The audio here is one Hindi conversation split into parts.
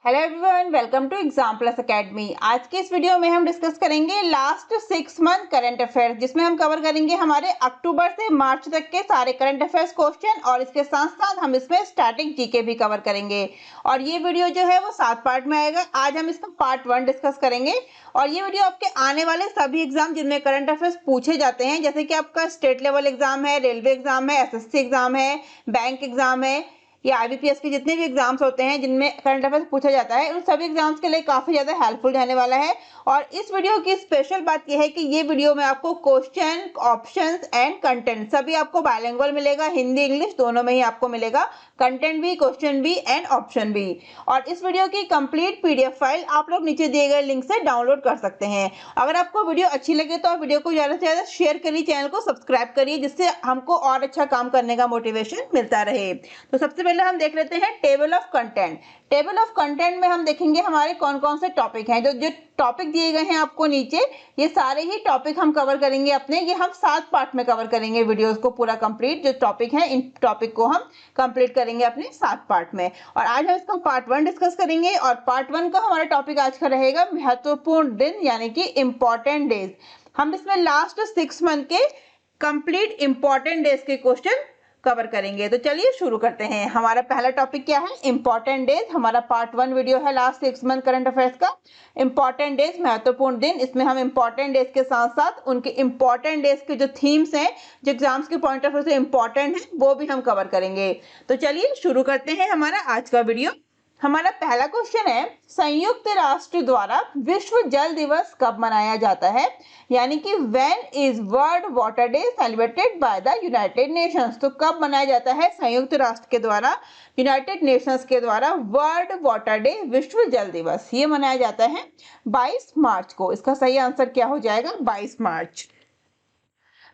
Hello everyone, welcome to exam plus academy. आज के इस वीडियो में हम डिस्कस करेंगे लास्ट 6 मंथ करंट अफेयर्स, जिसमें हम कवर करेंगे हमारे अक्टूबर से मार्च तक के सारे करंट अफेयर्स क्वेश्चन, और इसके साथ साथ हम इसमें स्टैटिक जीके भी कवर करेंगे। और ये वीडियो जो है वो 7 पार्ट में आएगा। आज हम इसका पार्ट 1 डिस्कस करेंगे। और ये वीडियो आपके आने वाले सभी एग्जाम जिनमें करंट अफेयर्स पूछे जाते हैं, जैसे कि आपका स्टेट लेवल एग्जाम है, रेलवे एग्जाम है, एसएससी एग्जाम है, बैंक एग्जाम है, या आईबीपीएस के जितने भी एग्जाम्स होते हैं जिनमें करंट अफेयर्स पूछा जाता है, उन सभी एग्जाम्स के लिए काफी ज्यादा हेल्पफुल रहने वाला है। और इस वीडियो की स्पेशल बात यह है कि ये वीडियो में आपको क्वेश्चन, ऑप्शंस एंड कंटेंट सभी आपको बाइलिंगुअल मिलेगा, हिंदी इंग्लिश दोनों में ही आपको मिलेगा, कंटेंट भी, क्वेश्चन भी एंड ऑप्शन भी। और इस वीडियो की कंप्लीट पीडीएफ फाइल आप लोग नीचे दिए गए लिंक से डाउनलोड कर सकते हैं। अगर आपको वीडियो अच्छी लगे तो आप वीडियो को ज्यादा से ज्यादा शेयर करिए, चैनल को सब्सक्राइब करिए, जिससे हमको और अच्छा काम करने का मोटिवेशन मिलता रहे। तो सबसे पहले हम देख लेते हैं table of content. Table of content में हम देखेंगे हमारे कौन कौन से टॉपिक हैं। जो टॉपिक दिए गए हैं आपको नीचे, ये सारे ही टॉपिक हम कवर करेंगे अपने। ये हम 7 पार्ट में कवर करेंगे वीडियोस को पूरा कंप्लीट। जो टॉपिक है, इन टॉपिक को हम कंप्लीट करेंगे अपने 7 पार्ट में। और आज हम इसका पार्ट 1 डिस्कस करेंगे। और पार्ट 1 का हमारा टॉपिक आज का रहेगा महत्वपूर्ण दिन, यानी कि इंपॉर्टेंट डेज। हम इसमें लास्ट 6 मंथ के कंप्लीट इंपॉर्टेंट डेज के क्वेश्चन कवर करेंगे। तो चलिए शुरू करते हैं। हमारा पहला टॉपिक क्या है? Important days. हमारा पार्ट 1 वीडियो है लास्ट 6 मंथ करंट अफेयर्स का। इंपॉर्टेंट डेज, महत्वपूर्ण दिन। इसमें हम इंपॉर्टेंट डेज के साथ साथ उनके इंपॉर्टेंट डेज के जो थीम्स हैं, जो एग्जाम्स के पॉइंट ऑफ व्यू से इंपॉर्टेंट है, वो भी हम कवर करेंगे। तो चलिए शुरू करते हैं हमारा आज का वीडियो। हमारा पहला क्वेश्चन है, संयुक्त राष्ट्र द्वारा विश्व जल दिवस कब मनाया जाता है? यानी कि when is world water day celebrated by the United Nations. तो कब मनाया जाता है संयुक्त राष्ट्र के द्वारा, यूनाइटेड नेशंस के द्वारा वर्ल्ड वाटर डे, विश्व जल दिवस? ये मनाया जाता है 22 मार्च को। इसका सही आंसर क्या हो जाएगा? 22 मार्च।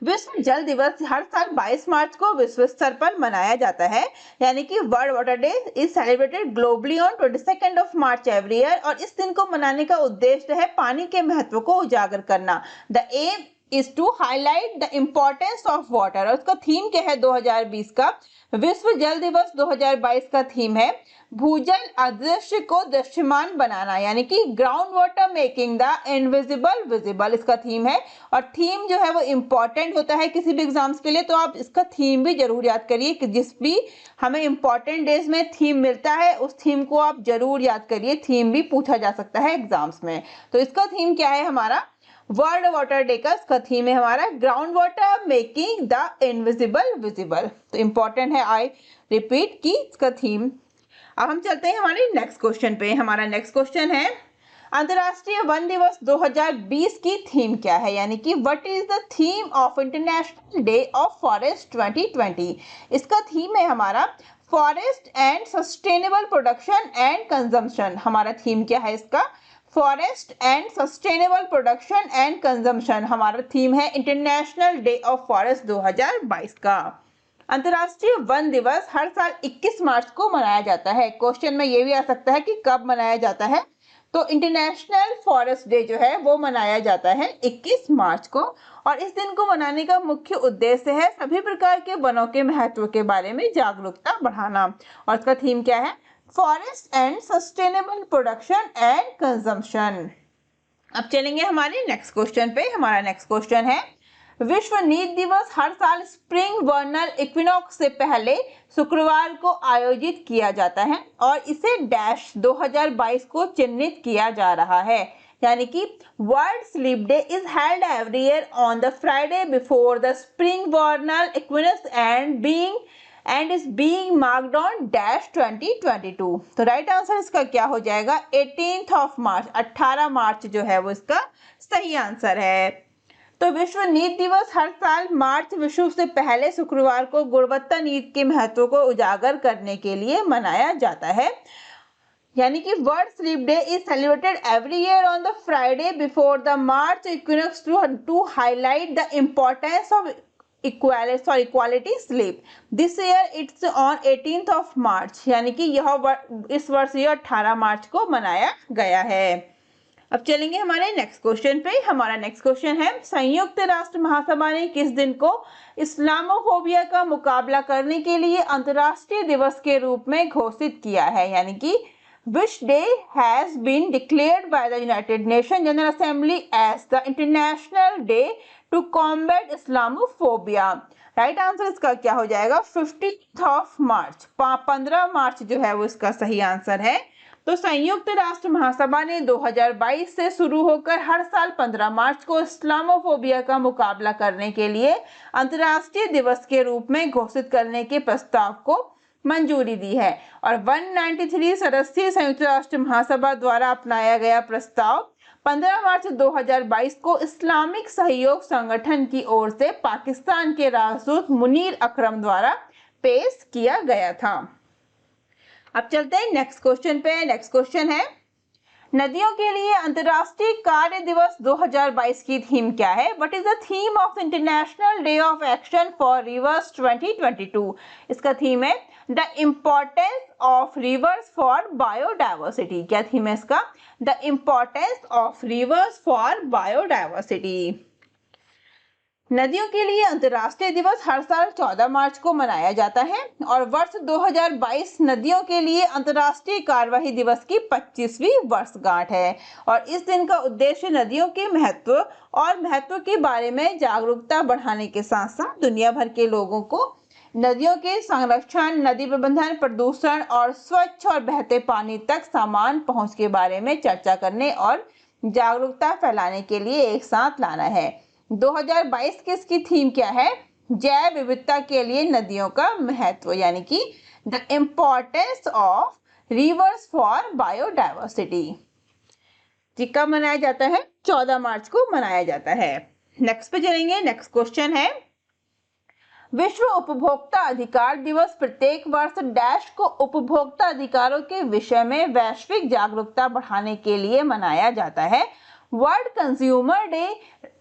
विश्व जल दिवस हर साल 22 मार्च को विश्व स्तर पर मनाया जाता है। यानी कि world water day is celebrated globally on 22 of March every year. और इस दिन को मनाने का उद्देश्य है पानी के महत्व को उजागर करना। The aim is to highlight the importance of water. और उसका थीम क्या है 2020 का? विश्व जल दिवस 2022 का थीम है भूजल अदृश्य को दृश्यमान बनाना, यानी कि ground water making the invisible visible इसका थीम है। और थीम जो है वो इंपॉर्टेंट होता है किसी भी एग्जाम्स के लिए, तो आप इसका थीम भी जरूर याद करिए कि जिस भी हमें इंपॉर्टेंट डेज में थीम मिलता है उस थीम को आप जरूर याद करिए। थीम भी पूछा जा सकता है एग्जाम्स में। तो इसका थीम क्या है हमारा? वर्ल्ड वाटर डे का इसका थीम है हमारा ground water making the invisible visible. तो इंपॉर्टेंट है, आई रिपीट की इसका थीम। अब हम चलते हैं हमारे नेक्स्ट क्वेश्चन पे। हमारा नेक्स्ट क्वेश्चन है, अंतरराष्ट्रीय वन दिवस 2020 की थीम क्या है? यानी कि what is the theme of international day of forest 2020? इसका थीम है हमारा forest and sustainable production and consumption. हमारा थीम क्या है इसका? Forest and sustainable production and consumption हमारा थीम है इंटरनेशनल डे ऑफ फॉरेस्ट 2022 का। अंतरराष्ट्रीय वन दिवस हर साल 21 मार्च को मनाया जाता है। क्वेश्चन में ये भी आ सकता है कि कब मनाया जाता है। तो इंटरनेशनल फॉरेस्ट डे जो है वो मनाया जाता है 21 मार्च को। और इस दिन को मनाने का मुख्य उद्देश्य है सभी प्रकार के वनों के महत्व के बारे में जागरूकता बढ़ाना। और इसका थीम क्या है? Forest and sustainable production and consumption. अब चलेंगे हमारे नेक्स्ट क्वेश्चन पे। हमारा नेक्स्ट क्वेश्चन है, विश्व नील दिवस हर साल स्प्रिंग वर्नल इक्विनॉक्स से पहले शुक्रवार को आयोजित किया जाता है और इसे डैश 2022 को चिन्हित किया जा रहा है। यानी कि world sleep day is held every year on the Friday before the spring वर्नल equinox and is being marked on dash 2022। तो राइट आंसर इसका क्या हो जाएगा? 18th ऑफ मार्च, 18 मार्च जो है वो इसका सही आंसर है। तो विश्व नींद दिवस हर साल मार्च विषुव से पहले शुक्रवार को गुणवत्ता नींद के महत्व को उजागर करने के लिए मनाया जाता है। यानी कि world sleep day is celebrated every year on the Friday before the March equinox to highlight the importance of equality sleep. This year it's on 18th of March. यानी कि यह इस वर्ष यह 18 मार्च को मनाया गया है। अब चलेंगे हमारे नेक्स्ट क्वेश्चन पे। हमारा नेक्स्ट क्वेश्चन है, संयुक्त राष्ट्र महासभा ने किस दिन को इस्लामोफोबिया का मुकाबला करने के लिए अंतर्राष्ट्रीय दिवस के रूप में घोषित किया है? यानी कि Which day has been declared by the United Nations General Assembly as the International Day to Combat Islamophobia? Right answer इसका क्या हो जाएगा? 15th ऑफ मार्च, 15 मार्च जो है वो इसका सही आंसर है। तो संयुक्त राष्ट्र महासभा ने 2022 से शुरू होकर हर साल 15 मार्च को इस्लामोफोबिया का मुकाबला करने के लिए अंतर्राष्ट्रीय दिवस के रूप में घोषित करने के प्रस्ताव को मंजूरी दी है। और 193 सदस्यीय संयुक्त राष्ट्र महासभा द्वारा अपनाया गया प्रस्ताव 15 मार्च 2022 को इस्लामिक सहयोग संगठन की ओर से पाकिस्तान के राजदूत मुनीर अकरम द्वारा पेश किया गया था। अब चलते हैं नेक्स्ट क्वेश्चन पे। नेक्स्ट क्वेश्चन है, नदियों के लिए अंतर्राष्ट्रीय कार्य दिवस 2022 की थीम क्या है? What is the theme of international day of action for reverse 2022? इसका थीम है the importance of rivers for biodiversity. क्या थीम है इसका? The importance of rivers for biodiversity. नदियों के लिए अंतर्राष्ट्रीय दिवस हर साल 14 मार्च को मनाया जाता है और वर्ष 2022 नदियों के लिए अंतर्राष्ट्रीय कार्यवाही दिवस की 25वीं वर्षगांठ है। और इस दिन का उद्देश्य नदियों के महत्व के बारे में जागरूकता बढ़ाने के साथ साथ दुनिया भर के लोगों को नदियों के संरक्षण, नदी प्रबंधन, प्रदूषण और स्वच्छ और बहते पानी तक समान पहुंच के बारे में चर्चा करने और जागरूकता फैलाने के लिए एक साथ लाना है। 2022 की इसकी थीम क्या है? जैव विविधता के लिए नदियों का महत्व, यानी कि the importance of rivers for biodiversity. जी कब मनाया जाता है? 14 मार्च को मनाया जाता है। नेक्स्ट पे चलेंगे। नेक्स्ट क्वेश्चन है, विश्व उपभोक्ता अधिकार दिवस प्रत्येक वर्ष डैश को उपभोक्ता अधिकारों के विषय में वैश्विक जागरूकता बढ़ाने के लिए मनाया जाता है। World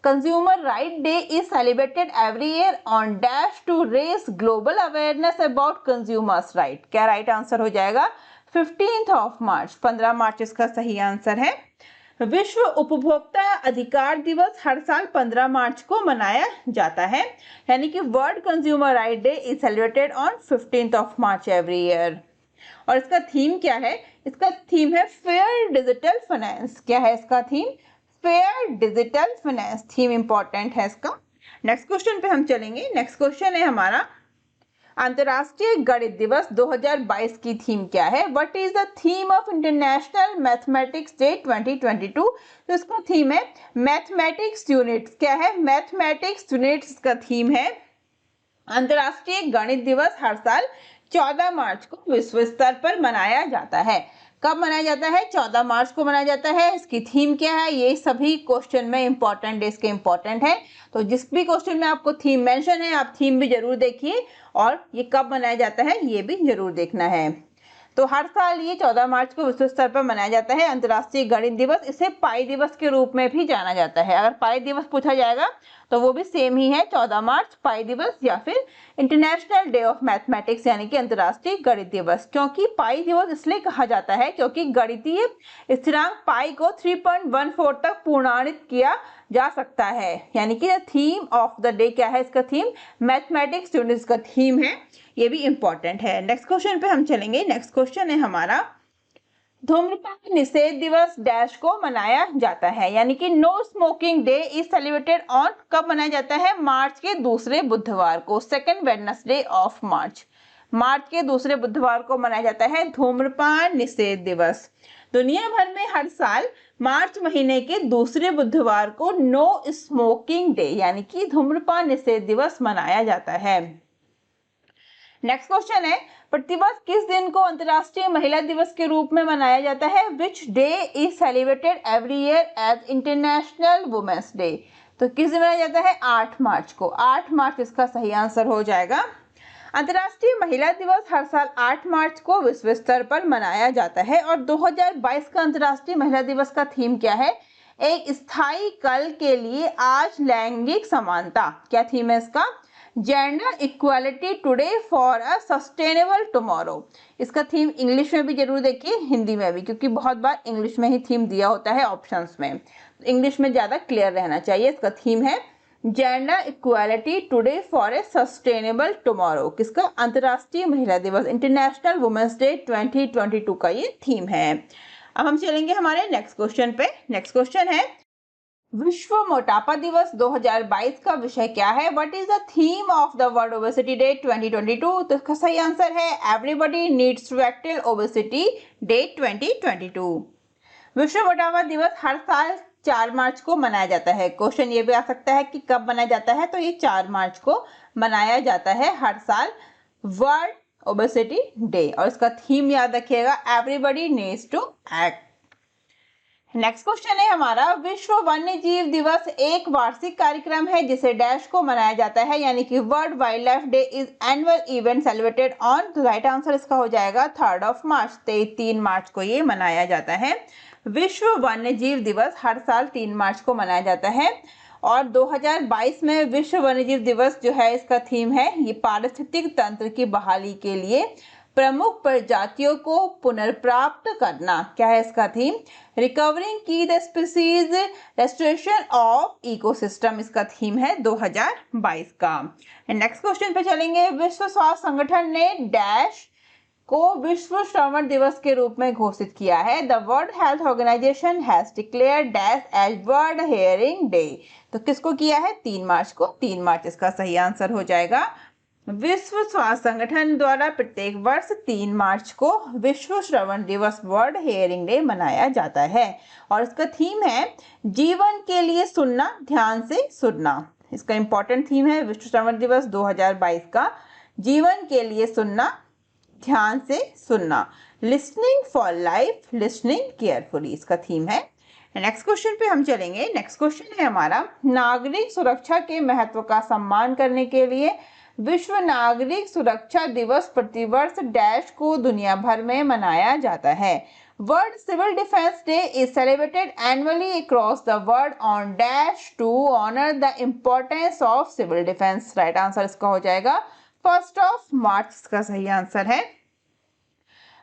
Consumer Right Day is celebrated every year on dash to raise global awareness about consumers' right. क्या राइट आंसर हो जाएगा? 15th ऑफ मार्च, 15 मार्च इसका सही आंसर है। विश्व उपभोक्ता अधिकार दिवस हर साल 15 मार्च को मनाया जाता है, यानी कि world consumer right day is celebrated on 15th of March every year. और इसका थीम क्या है? इसका थीम है फेयर डिजिटल फाइनेंस। क्या है इसका theme? Fair digital finance. Theme important है इसका। नेक्स्ट क्वेश्चन पे हम चलेंगे। नेक्स्ट क्वेश्चन है हमारा, अंतर्राष्ट्रीय गणित दिवस 2022 की थीम क्या है? What is the theme of international mathematics day 2022? तो इसका थीम है मैथमेटिक्स यूनिट्स। क्या है? मैथमेटिक्स यूनिट्स इसका थीम है। अंतर्राष्ट्रीय गणित दिवस हर साल 14 मार्च को विश्व स्तर पर मनाया जाता है। कब मनाया जाता है? 14 मार्च को मनाया जाता है। इसकी थीम क्या है? ये सभी क्वेश्चन में इंपॉर्टेंट डेज के इंपॉर्टेंट है, तो जिस भी क्वेश्चन में आपको थीम मेंशन है आप थीम भी जरूर देखिए और ये कब मनाया जाता है ये भी जरूर देखना है। तो हर साल ये 14 मार्च को विश्व स्तर पर मनाया जाता है अंतर्राष्ट्रीय गणित दिवस। इसे पाई दिवस के रूप में भी जाना जाता है। अगर पाई दिवस पूछा जाएगा तो वो भी सेम ही है, 14 मार्च पाई दिवस या फिर इंटरनेशनल डे ऑफ मैथमेटिक्स, यानी कि अंतर्राष्ट्रीय गणित दिवस। क्योंकि पाई दिवस इसलिए कहा जाता है क्योंकि गणितीय स्थिरांक पाई को 3.14 तक पूर्णांकित किया जा सकता है, यानी कि थीम ऑफ द डे क्या है? इसका थीम मैथमेटिक्स यूनिट्स का थीम है, ये भी इंपॉर्टेंट है। नेक्स्ट क्वेश्चन पे हम चलेंगे। नेक्स्ट क्वेश्चन है हमारा, धूम्रपान निषेध दिवस डैश को मनाया जाता है, यानी कि no smoking day is celebrated on, कब मनाया जाता है? मार्च के दूसरे बुधवार को, सेकेंड वेडनेसडे ऑफ मार्च। मार्च के दूसरे बुधवार को मनाया जाता है धूम्रपान निषेध दिवस। दुनिया भर में हर साल मार्च महीने के दूसरे बुधवार को नो स्मोकिंग डे यानी कि धूम्रपान निषेध दिवस मनाया जाता है। नेक्स्ट क्वेश्चन है, प्रतिवर्ष किस दिन को अंतर्राष्ट्रीय महिला दिवस के रूप में मनाया जाता है? Which day is celebrated every year as international women's day? तो किस दिन मनाया जाता है? 8 मार्च को। 8 मार्च इसका सही आंसर हो जाएगा। अंतर्राष्ट्रीय महिला दिवस हर साल 8 मार्च को विश्व स्तर पर मनाया जाता है। और 2022 का अंतर्राष्ट्रीय महिला दिवस का थीम क्या है? एक स्थायी कल के लिए आज लैंगिक समानता। क्या थीम है इसका? Gender equality today for a sustainable tomorrow. इसका थीम इंग्लिश में भी जरूर देखिए, हिंदी में भी, क्योंकि बहुत बार इंग्लिश में ही थीम दिया होता है ऑप्शंस में, इंग्लिश में ज़्यादा क्लियर रहना चाहिए। इसका थीम है gender equality today for a sustainable tomorrow, किसका? अंतर्राष्ट्रीय महिला दिवस, इंटरनेशनल वुमेन्स डे 2022 का ये थीम है। अब हम चलेंगे हमारे नेक्स्ट क्वेश्चन पे। नेक्स्ट क्वेश्चन है विश्व मोटापा दिवस 2022 का विषय क्या है? What is the theme of the world obesity day 2022? तो इसका सही आंसर है everybody needs to tackle obesity day 2022। विश्व मोटापा दिवस हर साल 4 मार्च को मनाया जाता है। क्वेश्चन ये भी आ सकता है कि कब मनाया जाता है, तो ये 4 मार्च को मनाया जाता है हर साल, वर्ल्ड ओबेसिटी डे। और इसका थीम याद रखिएगा everybody needs to act. Next question है हमारा विश्व वन्य जीव दिवस एक वार्षिक कार्यक्रम है जिसे डैश को मनाया जाता है, यानी कि world wild life day is annual event celebrated on. तो राइट आंसर इसका हो जाएगा 3 मार्च। 3 मार्च को ये मनाया जाता है। विश्व वन्य जीव दिवस हर साल 3 मार्च को मनाया जाता है। और 2022 में विश्व वन्यजीव दिवस जो है इसका थीम है ये पारिस्थितिक तंत्र की बहाली के लिए प्रमुख प्रजातियों को पुनर्प्राप्त करना। क्या है इसका थीम? रिकवरिंग की the species restoration of ecosystem, इसका थीम है 2022 का। नेक्स्ट क्वेश्चन पे चलेंगे। विश्व स्वास्थ्य संगठन ने डैश को विश्व श्रवण दिवस के रूप में घोषित किया है। The world health organisation has declared dash as world hearing day. तो किसको किया है? 3 मार्च को। 3 मार्च इसका सही आंसर हो जाएगा। विश्व स्वास्थ्य संगठन द्वारा प्रत्येक वर्ष 3 मार्च को विश्व श्रवण दिवस वर्ल्ड हियरिंग डे मनाया जाता है। और इसका थीम है जीवन के लिए सुनना, ध्यान से सुनना। इसका इंपॉर्टेंट थीम है विश्व श्रवण दिवस 2022 का, जीवन के लिए सुनना, ध्यान से सुनना। Listening for life, listening carefully, इसका थीम है। नेक्स्ट क्वेश्चन पे हम चलेंगे। नेक्स्ट क्वेश्चन है हमारा नागरिक सुरक्षा के महत्व का सम्मान करने के लिए विश्व नागरिक सुरक्षा दिवस प्रतिवर्ष डैश को दुनिया भर में मनाया जाता है। World civil defence day is celebrated annually across the world on dash to honour the importance of civil defence. Right answer इसका हो जाएगा 1 मार्च, इसका सही आंसर है।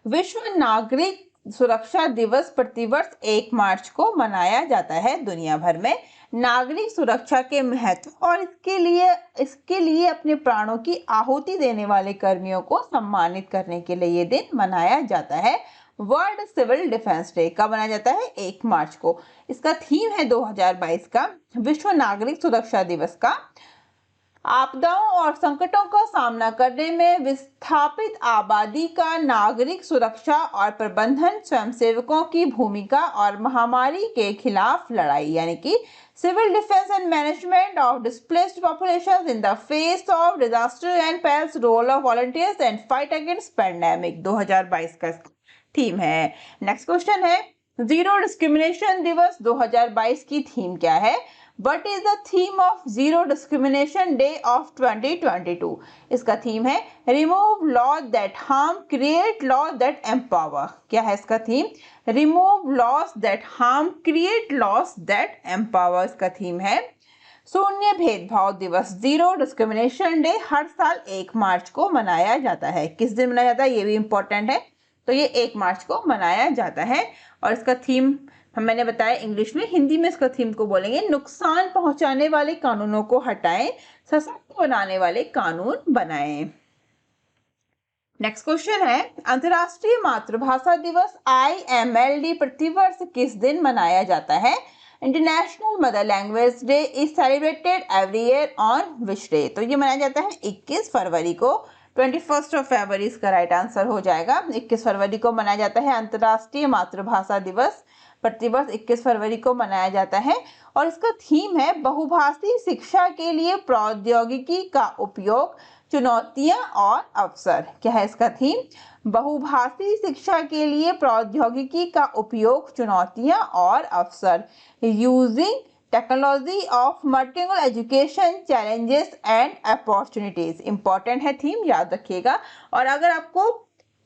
विश्व नागरिक सुरक्षा दिवस प्रतिवर्ष 1 मार्च को मनाया जाता है दुनिया भर में। नागरिक सुरक्षा के महत्व और इसके लिए अपने प्राणों की आहुति देने वाले कर्मियों को सम्मानित करने के लिए ये दिन मनाया जाता है। वर्ल्ड सिविल डिफेंस डे कब मनाया जाता है? 1 मार्च को। इसका थीम है 2022 का विश्व नागरिक सुरक्षा दिवस का आपदाओं और संकटों का सामना करने में विस्थापित आबादी का नागरिक सुरक्षा और प्रबंधन, स्वयंसेवकों की भूमिका और महामारी के खिलाफ लड़ाई, यानी कि civil defence and management of displaced populations in the face of disaster and perils, role of volunteers and fight against pandemic 2022 का थीम है। नेक्स्ट क्वेश्चन है जीरो डिस्क्रिमिनेशन दिवस 2022 की थीम क्या है? What is the theme of Zero Discrimination Day of 2022? इसका थीम है Remove Laws That Harm, Create Laws That Empower। क्या है इसका theme? Remove Laws That Harm, Create Laws That Empower, इसका थीम है। शून्य भेदभाव दिवस जीरो डिस्क्रिमिनेशन डे हर साल 1 मार्च को मनाया जाता है। किस दिन मनाया जाता है ये भी इंपॉर्टेंट है, तो ये 1 मार्च को मनाया जाता है। और इसका थीम मैंने बताया इंग्लिश में, हिंदी में इसका थीम को बोलेंगे नुकसान पहुंचाने वाले कानूनों को हटाएं, सशक्त बनाने वाले कानून बनाएं। नेक्स्ट क्वेश्चन है अंतर्राष्ट्रीय मातृभाषा दिवस IMLD प्रतिवर्ष किस दिन मनाया जाता है? International mother language day is celebrated every year on which day? तो ये मनाया जाता है 21 फरवरी को। 21 फरवरी इसका राइट आंसर हो जाएगा। 21 फरवरी को मनाया जाता है अंतर्राष्ट्रीय मातृभाषा दिवस, प्रतिवर्ष 21 फरवरी को मनाया जाता है। और इसका थीम है बहुभाषी शिक्षा के लिए प्रौद्योगिकी का उपयोग, चुनौतियां और अवसर। क्या है इसका थीम? बहुभाषी शिक्षा के लिए प्रौद्योगिकी का उपयोग, चुनौतियां और अवसर। Using technology of multilingual education, challenges and opportunities. Important है थीम, याद रखिएगा। और अगर आपको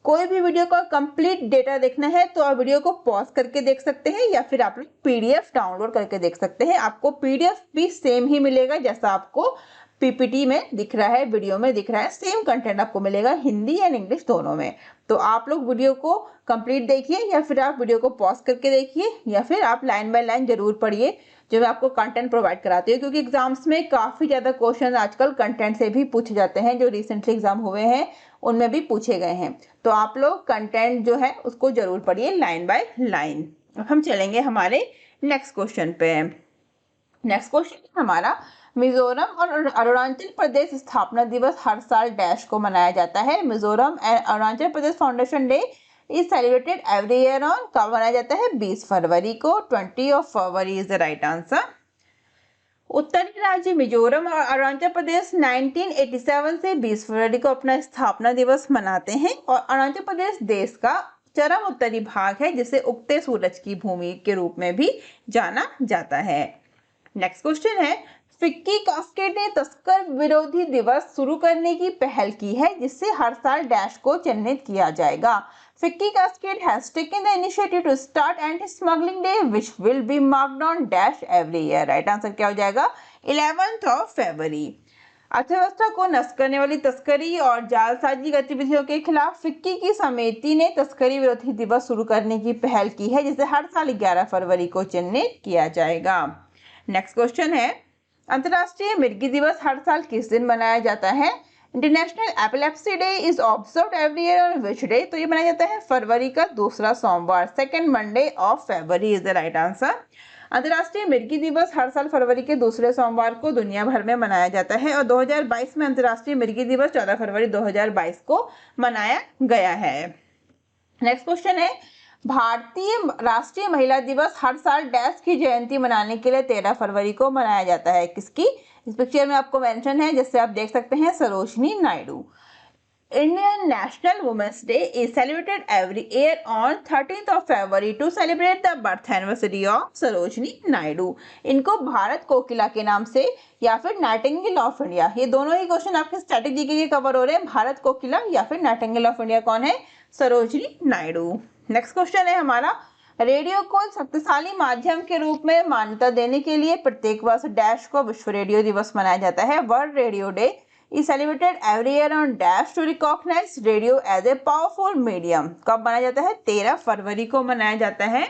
कोई भी वीडियो का कंप्लीट डेटा देखना है तो आप वीडियो को पॉज करके देख सकते हैं या फिर आप लोग PDF डाउनलोड करके देख सकते हैं। आपको PDF भी सेम ही मिलेगा जैसा आपको पीपीटी में दिख रहा है, वीडियो में दिख रहा है, सेम कंटेंट आपको मिलेगा हिंदी एंड इंग्लिश दोनों में। तो आप लोग वीडियो को कंप्लीट देखिए या फिर आप वीडियो को पॉज करके देखिए या फिर आप लाइन बाय लाइन जरूर पढ़िए जो मैं आपको कंटेंट प्रोवाइड कराती हूँ, क्योंकि एग्जाम्स में काफ़ी ज़्यादा क्वेश्चन आजकल कंटेंट से भी पूछे जाते हैं। जो रिसेंटली एग्जाम हुए हैं उनमें भी पूछे गए हैं। तो आप लोग कंटेंट जो है उसको जरूर पढ़िए लाइन बाय लाइन। अब हम चलेंगे हमारे नेक्स्ट क्वेश्चन पे। नेक्स्ट क्वेश्चन हमारा, मिजोरम और अरुणाचल प्रदेश स्थापना दिवस हर साल डैश को मनाया जाता है। Mizoram and Arunachal Pradesh foundation day is celebrated every year on, कब मनाया जाता है? 20 फरवरी को। 20 of February is the right answer. उत्तरी राज्य मिजोरम और अरुणाचल प्रदेश 1987 से 20 फरवरी को अपना स्थापना दिवस मनाते हैं। और अरुणाचल प्रदेश देश का चरम उत्तरी भाग है जिसे उगते सूरज की भूमि के रूप में भी जाना जाता है। नेक्स्ट क्वेश्चन है, फिक्की कास्केड ने तस्कर विरोधी दिवस शुरू करने की पहल की है जिससे हर साल डैश को चिन्हित किया जाएगा। FICCI cascade has taken the initiative to start anti-smuggling day which will be marked on dash every year. Right answer क्या हो जाएगा? 11th of February। अर्थव्यवस्था को नष्ट करने वाली तस्करी और जालसाजी गतिविधियों के खिलाफ फिक्की की समिति ने तस्करी विरोधी दिवस शुरू करने की पहल की है जिसे हर साल 11 फरवरी को चिन्हित किया जाएगा। नेक्स्ट क्वेश्चन है, अंतर्राष्ट्रीय मिर्गी दिवस हर साल किस दिन मनाया जाता है? International epilepsy day is observed every year on which day? तो ये मनाया जाता है फरवरी का दूसरा सोमवार, second Monday of February is the right answer. अंतर्राष्ट्रीय मिर्गी दिवस हर साल फरवरी के दूसरे सोमवार को दुनिया भर में मनाया जाता है और 2022 में अंतर्राष्ट्रीय मिर्गी दिवस 14 फरवरी 2022 को मनाया गया है। नेक्स्ट क्वेश्चन है, भारतीय राष्ट्रीय महिला दिवस हर साल डैश की जयंती मनाने के लिए 13 फरवरी को मनाया जाता है। किसकी? इस पिक्चर में आपको मेंशन है जिससे आप देख सकते हैं, Sarojini Naidu. Indian national women's day is celebrated every year on 13th of February to celebrate the birth anniversary of Sarojini Naidu. इनको भारत कोकिला के नाम से या फिर नाइटिंगेल ऑफ इंडिया, ये दोनों ही क्वेश्चन आपके स्टैटिक जीके के कवर हो रहे हैं। भारत कोकिला या फिर नाइटिंगेल ऑफ इंडिया कौन है? सरोजनी नायडू। नेक्स्ट क्वेश्चन है हमारा, रेडियो को शक्तिशाली माध्यम के रूप में मान्यता देने के लिए प्रत्येक वर्ष डैश को विश्व रेडियो दिवस मनाया जाता है। World radio day is celebrated every year on dash to recognise radio as a powerful medium. कब मनाया जाता है? 13 फरवरी को मनाया जाता है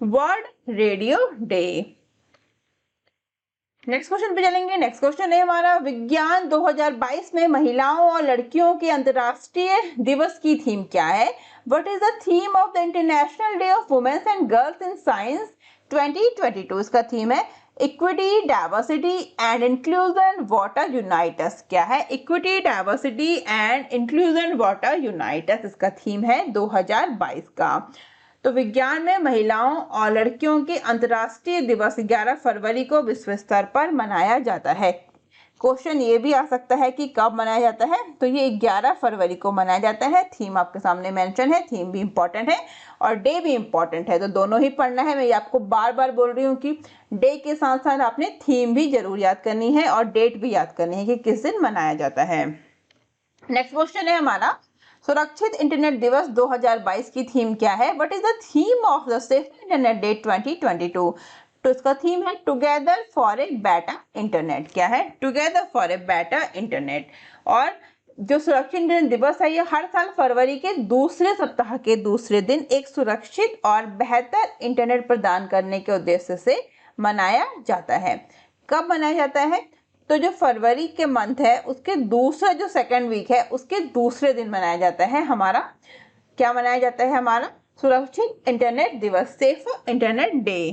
world radio day. Next question पे चलेंगे। नेक्स्ट क्वेश्चन है हमारा, विज्ञान 2022 में महिलाओं और लड़कियों के अंतर्राष्ट्रीय दिवस की थीम क्या है? What is the theme of the International Day of Women and Girls in Science 2022? इसका थीम है equity, diversity and inclusion what unite us. क्या है? Equity, diversity and inclusion what unite us, इसका थीम है 2022 का। तो विज्ञान में महिलाओं और लड़कियों के अंतर्राष्ट्रीय दिवस 11 फरवरी को विश्व स्तर पर मनाया जाता है। क्वेश्चन ये भी आ सकता है कि कब मनाया जाता है, तो ये 11 फरवरी को मनाया जाता है। थीम आपके सामने मेंशन है, थीम भी इंपॉर्टेंट है और डे भी इंपॉर्टेंट है, तो दोनों ही पढ़ना है। मैं आपको बार बार बोल रही हूँ कि डे के साथ साथ आपने थीम भी जरूर याद करनी है और डेट भी याद करनी है कि किस दिन मनाया जाता है। नेक्स्ट क्वेश्चन है हमारा, सुरक्षित इंटरनेट दिवस 2022 की थीम क्या है? What is the theme of the safe internet day 2022? तो इसका थीम है together for a better internet. क्या है? Together for a better internet. और जो सुरक्षित इंटरनेट दिवस है ये हर साल फरवरी के दूसरे सप्ताह के दूसरे दिन एक सुरक्षित और बेहतर इंटरनेट प्रदान करने के उद्देश्य से मनाया जाता है। कब मनाया जाता है? तो जो फरवरी के मंथ है उसके दूसरा जो सेकंड वीक है उसके दूसरे दिन मनाया जाता है हमारा, क्या मनाया जाता है? हमारा सुरक्षित इंटरनेट दिवस, सेफ इंटरनेट डे।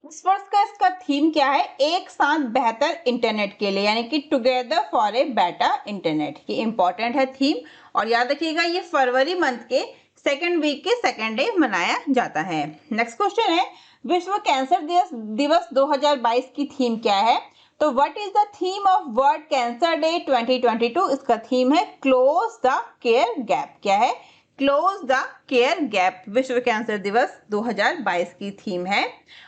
इस वर्ष का इसका थीम क्या है? एक साथ बेहतर इंटरनेट के लिए, यानी कि together for a better internet. ये इंपॉर्टेंट है थीम, और याद रखिएगा ये फरवरी मंथ के सेकंड वीक के सेकंड डे मनाया जाता है। नेक्स्ट क्वेश्चन है, विश्व कैंसर दिवस 2022 की थीम क्या है? तो what is the theme of world cancer day 2022? इसका थीम है क्लोज द केयर गैप। क्या है? क्लोज द केयर गैप विश्व कैंसर दिवस 2022 की थीम है।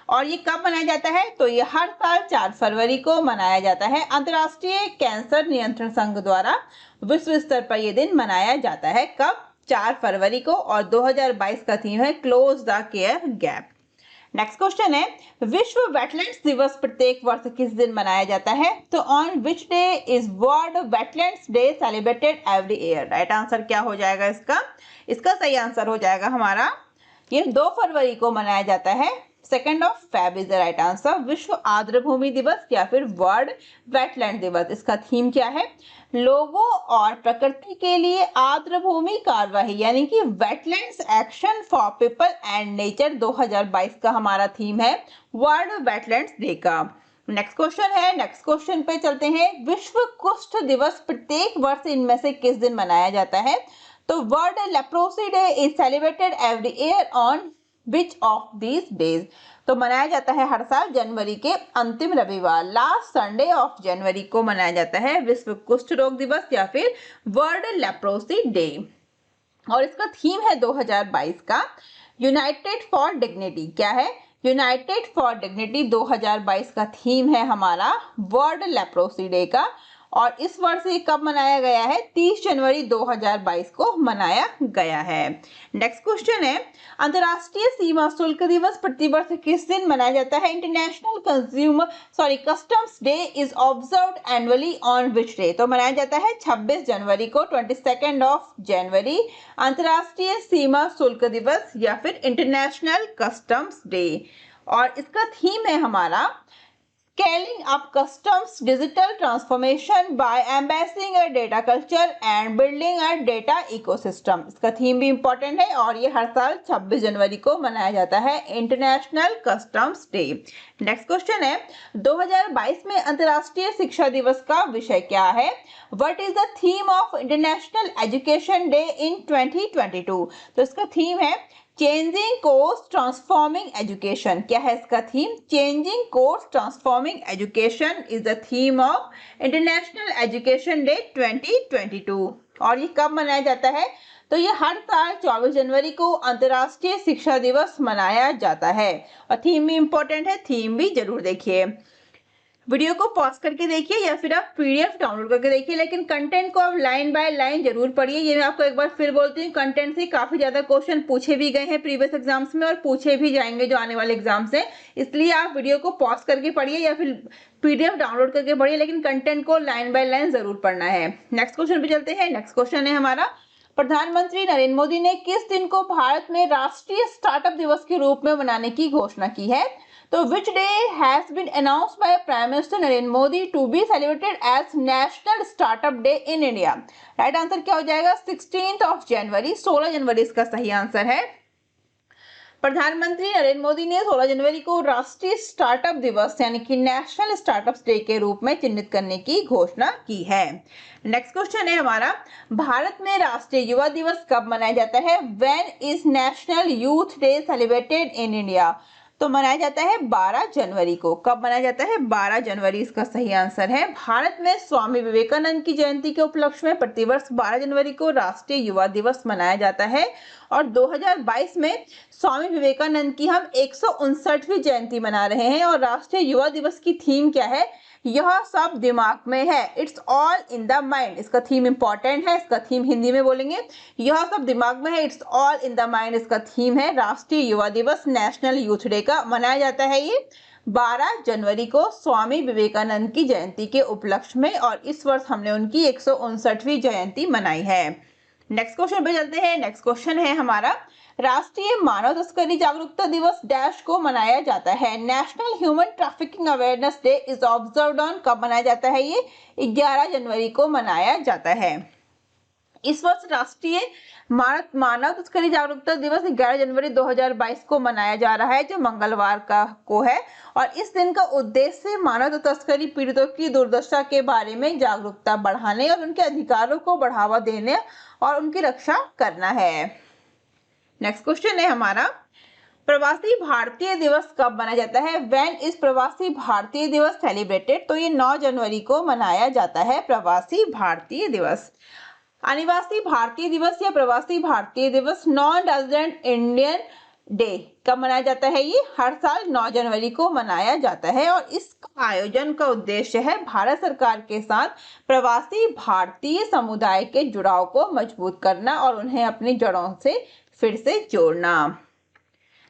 और ये कब मनाया जाता है? तो ये हर साल 4 फरवरी को मनाया जाता है। अंतर्राष्ट्रीय कैंसर नियंत्रण संघ द्वारा विश्व स्तर पर यह दिन मनाया जाता है। कब? 4 फरवरी को। और 2022 का थीम है close the care gap. Next question है विश्व वेटलैंड्स दिवस प्रत्येक वर्ष किस दिन मनाया जाता है? तो on which day is world wetlands day celebrated every year? Right answer क्या हो जाएगा इसका? इसका सही आंसर हो जाएगा हमारा ये 2 फरवरी को मनाया जाता है। 2 Feb is the right answer. विश्व आर्द्रभूमि दिवस या फिर वर्ल्ड वेटलैंड दिवस, इसका थीम क्या है? लोगों और प्रकृति के लिए आर्द्रभूमि कार्यवाही यानी कि wetlands action for people and nature 2022 का हमारा थीम है वर्ल्ड वेटलैंड्स डे का। नेक्स्ट क्वेश्चन है, नेक्स्ट क्वेश्चन पे चलते हैं। विश्व कुष्ठ दिवस प्रत्येक वर्ष इनमें से किस दिन मनाया जाता है? तो world leprosy day is celebrated every year on which of these days? तो मनाया जाता है हर साल जनवरी के अंतिम रविवार, लास्ट संडे ऑफ जनवरी को मनाया जाता है विश्व कुष्ठ रोग दिवस या फिर वर्ल्ड लेप्रोसी डे। और इसका थीम है 2022 का यूनाइटेड फॉर डिग्निटी। क्या है? यूनाइटेड फॉर डिग्निटी 2022 का थीम है हमारा वर्ल्ड लेप्रोसी डे का। और इस वर्ष ये कब मनाया गया है? 30 जनवरी 2022 को मनाया गया है। नेक्स्ट क्वेश्चन है अंतर्राष्ट्रीय सीमा शुल्क दिवस प्रतिवर्ष किस दिन मनाया जाता है? International customs day is observed annually on which day? तो मनाया जाता है 26 जनवरी को, 22 जनवरी अंतर्राष्ट्रीय सीमा शुल्क दिवस या फिर इंटरनेशनल कस्टम्स डे। और इसका थीम है हमारा Scaling up customs digital transformation by embracing a data culture and building a data ecosystem। इसका थीम भी इम्पोर्टेंट है और ये हर साल 26 जनवरी को मनाया जाता है international customs day. Next question है 2022 में अंतर्राष्ट्रीय शिक्षा दिवस का विषय क्या है? What is the theme of International Education Day in 2022? तो इसका थीम है चेंजिंग कोर्स ट्रांसफॉर्मिंग एजुकेशन। क्या है इसका theme? Changing course transforming education is the theme of international education day 2022। और ये कब मनाया जाता है? तो ये हर साल 24 जनवरी को अंतर्राष्ट्रीय शिक्षा दिवस मनाया जाता है। और थीम भी इंपॉर्टेंट है, थीम भी जरूर देखिए। वीडियो को पॉज करके देखिए या फिर आप पीडीएफ डाउनलोड करके देखिए, लेकिन कंटेंट को आप लाइन बाय लाइन जरूर पढ़िए। ये मैं आपको एक बार फिर बोलती हूँ, कंटेंट से काफी ज्यादा क्वेश्चन पूछे भी गए हैं प्रीवियस एग्जाम्स में और पूछे भी जाएंगे जो आने वाले एग्जाम्स हैं। इसलिए आप वीडियो को पॉज करके पढ़िए या फिर पीडीएफ डाउनलोड करके पढ़िए, लेकिन कंटेंट को लाइन बाय लाइन जरूर पढ़ना है। नेक्स्ट क्वेश्चन पे चलते हैं। नेक्स्ट क्वेश्चन है हमारा प्रधानमंत्री नरेंद्र मोदी ने किस दिन को भारत में राष्ट्रीय स्टार्टअप दिवस के रूप में मनाने की घोषणा की है? तो which day has been announced by Prime Minister Narendra Modi to be celebrated as National Startup Day in India? Right answer क्या हो जाएगा? 16 जनवरी, 16 जनवरी इसका सही आंसर है। प्रधानमंत्री नरेंद्र मोदी ने 16 जनवरी को राष्ट्रीय स्टार्टअप दिवस यानी कि नेशनल स्टार्टअप डे के रूप में चिन्हित करने की घोषणा की है। नेक्स्ट क्वेश्चन है हमारा भारत में राष्ट्रीय युवा दिवस कब मनाया जाता है? When is national youth day celebrated in India? तो मनाया जाता है 12 जनवरी को। कब मनाया जाता है? 12 जनवरी इसका सही आंसर है। भारत में स्वामी विवेकानंद की जयंती के उपलक्ष्य में प्रतिवर्ष 12 जनवरी को राष्ट्रीय युवा दिवस मनाया जाता है और 2022 में स्वामी विवेकानंद की हम 159वीं जयंती मना रहे हैं। और राष्ट्रीय युवा दिवस की थीम क्या है? यह सब दिमाग में है, it's all in the mind. इसका थीम इंपॉर्टेंट है, इसका थीम हिंदी में बोलेंगे, यह सब दिमाग में है, it's all in the mind इसका थीम है। राष्ट्रीय युवा दिवस नेशनल यूथ डे का मनाया जाता है ये 12 जनवरी को स्वामी विवेकानंद की जयंती के उपलक्ष्य में और इस वर्ष हमने उनकी 159वीं जयंती मनाई है। नेक्स्ट क्वेश्चन पे चलते हैं। नेक्स्ट क्वेश्चन है हमारा राष्ट्रीय मानव तस्करी जागरूकता दिवस डैश को मनाया जाता है? National human trafficking awareness day is observed on कब मनाया जाता है? ये 11 जनवरी को मनाया जाता है। इस वर्ष राष्ट्रीय मानव तस्करी जागरूकता दिवस 11 जनवरी 2022 को मनाया जा रहा है जो मंगलवार को है। और इस दिन का उद्देश्य मानव तस्करी पीड़ितों की दुर्दशा के बारे में जागरूकता बढ़ाने और उनके अधिकारों को बढ़ावा देने और उनकी रक्षा करना है। नेक्स्ट क्वेश्चन है हमारा प्रवासी भारतीय दिवस कब मनाया जाता है? व्हेन इज प्रवासी भारतीय दिवस सेलिब्रेटेड? तो ये 9 जनवरी को मनाया जाता है प्रवासी भारतीय दिवस। अनिवासी भारतीय दिवस या प्रवासी भारतीय दिवस नॉन रेजिडेंट इंडियन डे कब मनाया जाता है? ये हर साल 9 जनवरी को मनाया जाता है और इस आयोजन का उद्देश्य है भारत सरकार के साथ प्रवासी भारतीय समुदाय के जुड़ाव को मजबूत करना और उन्हें अपनी जड़ों से फिर से जोड़ना।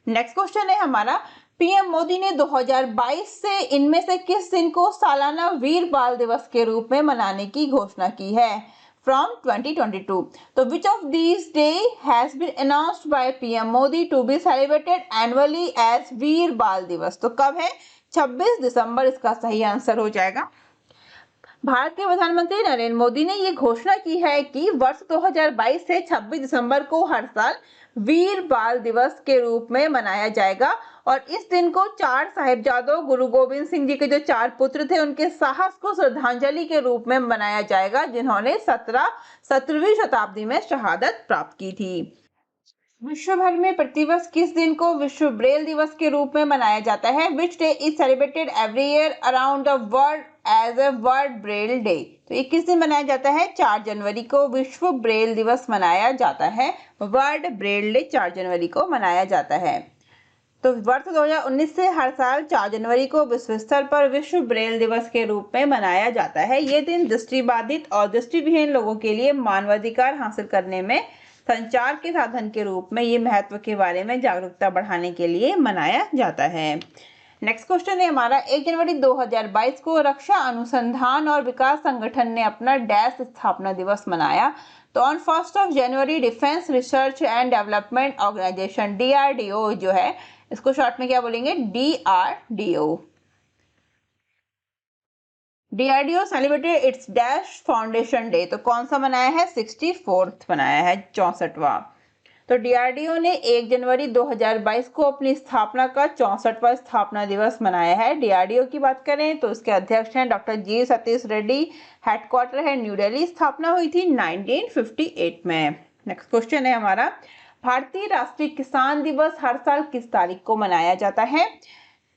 नेक्स्ट क्वेश्चन है हमारा पीएम मोदी ने 2022 से इनमें से किस दिन को सालाना वीर बाल दिवस के रूप में मनाने की घोषणा की है फ्रॉम 2022? तो which of these day has been announced by PM Modi to be celebrated annually as Veer Bal Diwas? तो कब है? 26 दिसंबर इसका सही आंसर हो जाएगा। भारत के प्रधानमंत्री नरेंद्र मोदी ने ये घोषणा की है कि वर्ष 2022 से 26 दिसंबर को हर साल वीर बाल दिवस के रूप में मनाया जाएगा और इस दिन को 4 साहिबजादों गुरु गोविंद सिंह जी के जो 4 पुत्र थे उनके साहस को श्रद्धांजलि के रूप में मनाया जाएगा, जिन्होंने 17वीं शताब्दी में शहादत प्राप्त की थी। विश्व भर में प्रतिवर्ष किस दिन को विश्व ब्रेल दिवस के रूप में मनाया जाता है? Which day is celebrated every year around the world as a world braille day? तो ये किस दिन मनाया जाता है? 4 जनवरी को विश्व ब्रेल दिवस मनाया जाता है। वर्ल्ड ब्रेल डे 4 जनवरी को मनाया जाता है। तो वर्ष 2019 से हर साल 4 जनवरी को विश्व स्तर पर विश्व ब्रेल दिवस के रूप में मनाया जाता है। ये दिन दृष्टिबाधित और दृष्टिविहीन लोगों के लिए मानवाधिकार हासिल करने में संचार के साधन के रूप में ये महत्व के बारे में जागरूकता बढ़ाने के लिए मनाया जाता है। नेक्स्ट क्वेश्चन है हमारा, 1 जनवरी 2022 को रक्षा अनुसंधान और विकास संगठन ने अपना डैश स्थापना दिवस मनाया। तो on 1 January defence research and development organisation DRDO जो है, इसको शॉर्ट में क्या बोलेंगे? DRDO celebrated its dash foundation day. तो कौन सा मनाया है? 64th मनाया है, 64वां। तो DRDO ने 1 जनवरी 2022 को अपनी स्थापना का 64वां स्थापना दिवस मनाया है। DRDO की बात करें तो इसके अध्यक्ष हैं डॉक्टर जी सतीश रेड्डी, हेडक्वार्टर है न्यू दिल्ली, स्थापना हुई थी 1958 में। नेक्स्ट क्वेश्चन है हमारा, भारतीय राष्ट्रीय किसान दिवस हर साल किस तारीख को मनाया जाता है?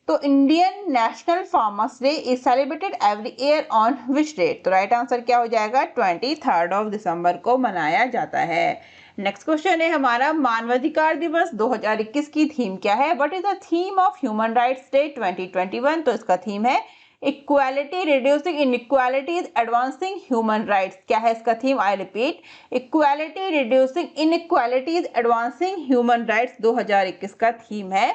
तो Indian national farmers day is celebrated every year on which date? तो राइट आंसर क्या हो जाएगा? 23 दिसंबर को मनाया जाता है। नेक्स्ट क्वेश्चन है हमारा, मानवाधिकार दिवस 2021 की थीम क्या है? What is the theme of human rights day 2021? तो इसका थीम है equality reducing inequalities advancing human rights. क्या है इसका theme? I repeat, equality reducing inequalities advancing human rights 2021 का थीम है।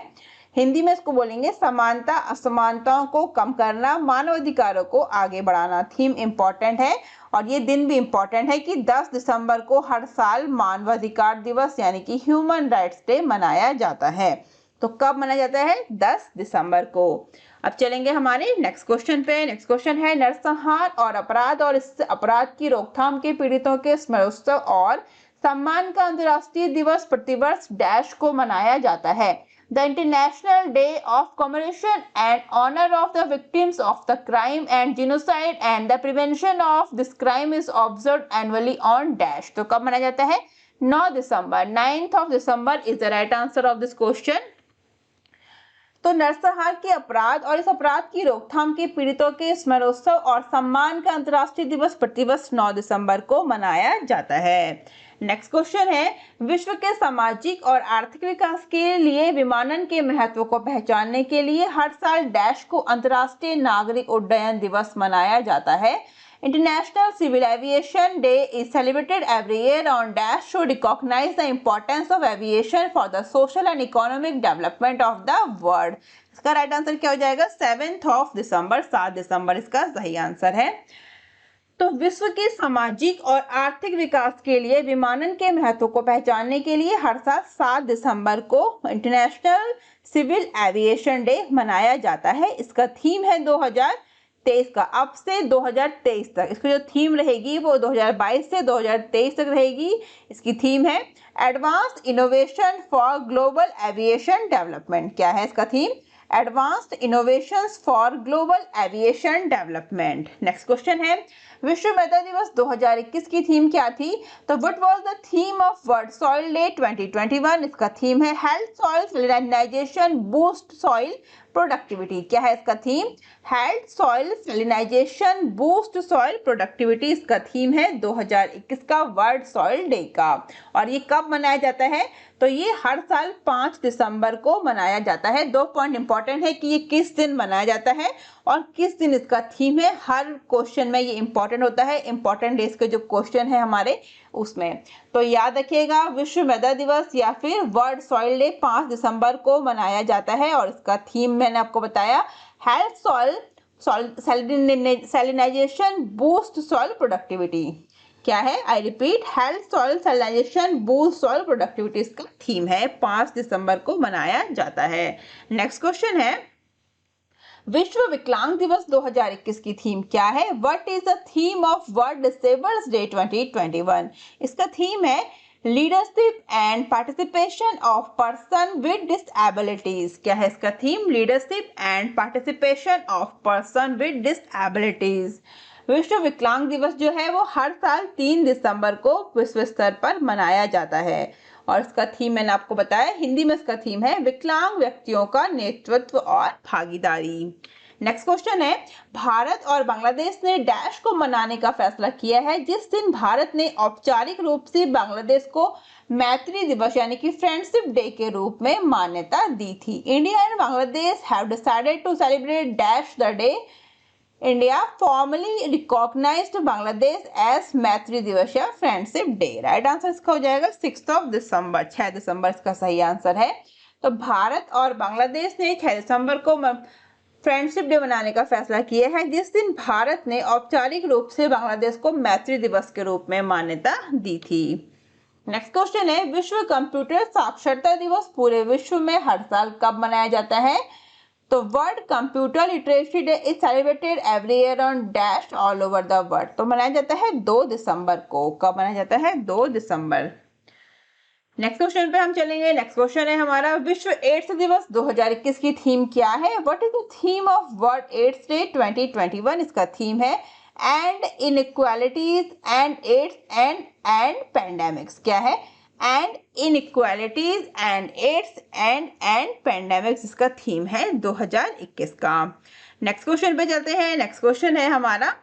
हिंदी में इसको बोलेंगे समानता असमानताओं को कम करना, मानवाधिकारों को आगे बढ़ाना। थीम इंपॉर्टेंट है और ये दिन भी इंपॉर्टेंट है कि 10 दिसंबर को हर साल मानवाधिकार दिवस यानी कि ह्यूमन राइट्स डे मनाया जाता है। तो कब मनाया जाता है? 10 दिसंबर को। अब चलेंगे हमारे नेक्स्ट क्वेश्चन पे। नेक्स्ट क्वेश्चन है, नरसंहार और अपराध और इस अपराध की रोकथाम के पीड़ितों के स्मरणोत्सव और सम्मान का अंतर्राष्ट्रीय दिवस प्रतिवर्ष डैश को मनाया जाता है? The International Day of Commemoration and Honor of the Victims of the Crime and Genocide and the Prevention of this crime is observed annually on dash. तो कब मनाया जाता है? 9 दिसंबर। 9th December is the right answer of this question. तो नरसंहार के अपराध और इस अपराध की रोकथाम के पीड़ितों के स्मरणोत्सव और सम्मान का अंतर्राष्ट्रीय दिवस प्रतिवर्ष 9 दिसंबर को मनाया जाता है। नेक्स्ट क्वेश्चन है, विश्व के सामाजिक और आर्थिक विकास के लिए विमानन के महत्व को पहचानने के लिए हर साल डैश को अंतर्राष्ट्रीय नागरिक उड्डयन दिवस मनाया जाता है? International Civil Aviation Day is celebrated every year on dash to recognize the importance of aviation for the social and economic development of the world. इसका राइट आंसर क्या हो जाएगा? 7th December, 7 दिसंबर इसका सही आंसर है। तो विश्व के सामाजिक और आर्थिक विकास के लिए विमानन के महत्व को पहचानने के लिए हर साल 7 दिसंबर को इंटरनेशनल सिविल एविएशन डे मनाया जाता है। इसका थीम है 2023 का, अब से 2023 तक इसकी जो थीम रहेगी वो 2022 से 2023 तक रहेगी। इसकी थीम है advanced innovation for global aviation development. क्या है इसका theme? Advanced innovations for global aviation development. Next question है, विश्व मृदा दिवस 2021 की थीम क्या थी? तो what was the theme of World Soil Day 2021? इसका थीम है health soil salinization boost soil productivity. क्या है इसका थीम? Health soil salinization boost soil productivity इसका थीम है 2021 का वर्ल्ड सॉइल डे का। और ये कब मनाया जाता है? तो तो ये हर साल 5 दिसंबर को मनाया जाता है। 2 पॉइंट इंपॉर्टेंट है कि ये किस दिन मनाया जाता है और किस दिन इसका थीम है। हर क्वेश्चन में ये इंपॉर्टेंट होता है, इंपॉर्टेंट डेज के जो क्वेश्चन है हमारे उसमें। तो याद रखिएगा, विश्व मृदा दिवस या फिर वर्ल्ड सॉइल डे 5 दिसंबर को मनाया जाता है और इसका थीम मैंने आपको बताया, health soil salinization boost soil productivity. क्या है? I repeat, health soil salinization boost soil productivity इसका थीम है, 5 दिसंबर को मनाया जाता है। नेक्स्ट क्वेश्चन है, विश्व विकलांग दिवस 2021 की थीम क्या है? What is the theme of world disables day 2021? इसका थीम है leadership and participation of person with disabilities. क्या है इसका theme? Leadership and participation of person with disabilities. विश्व विकलांग दिवस जो है वो हर साल 3 दिसंबर को विश्व स्तर पर मनाया जाता है और इसका थीम मैंने आपको बताया, हिंदी में इसका थीम है विकलांग व्यक्तियों का नेतृत्व और भागीदारी। नेक्स्ट क्वेश्चन है, भारत और बांग्लादेश ने डैश को मनाने का फैसला किया है जिस दिन भारत ने औपचारिक रूप से बांग्लादेश को मैत्री दिवस यानी कि फ्रेंडशिप डे के रूप में मान्यता दी थी। India and Bangladesh have decided to celebrate dash the day India formally recognised Bangladesh as मैत्री दिवस या फ्रेंडशिप डे। राइट आंसर इसका हो जाएगा 6 दिसंबर, 6 दिसंबर इसका सही आंसर है। तो भारत और बांग्लादेश ने 6 दिसंबर को फ्रेंडशिप डे मनाने का फैसला किया है जिस दिन भारत ने औपचारिक रूप से बांग्लादेश को मैत्री दिवस के रूप में मान्यता दी थी। नेक्स्ट क्वेश्चन है, विश्व कंप्यूटर साक्षरता दिवस पूरे विश्व में हर साल कब मनाया जाता है? तो world computer literacy day is celebrated every year on dash all over the world. तो मनाया जाता है 2 दिसंबर को। कब मनाया जाता है? 2 दिसंबर। नेक्स्ट क्वेश्चन पे हम चलेंगे। नेक्स्ट क्वेश्चन है हमारा, विश्व एड्स दिवस 2021 की थीम क्या है? What is the theme of world AIDS day 2021? इसका थीम है end inequalities end AIDS end pandemics. क्या है? End inequalities end AIDS end pandemics इसका थीम है 2021 का। नेक्स्ट क्वेश्चन पे चलते हैं। नेक्स्ट क्वेश्चन है हमारा,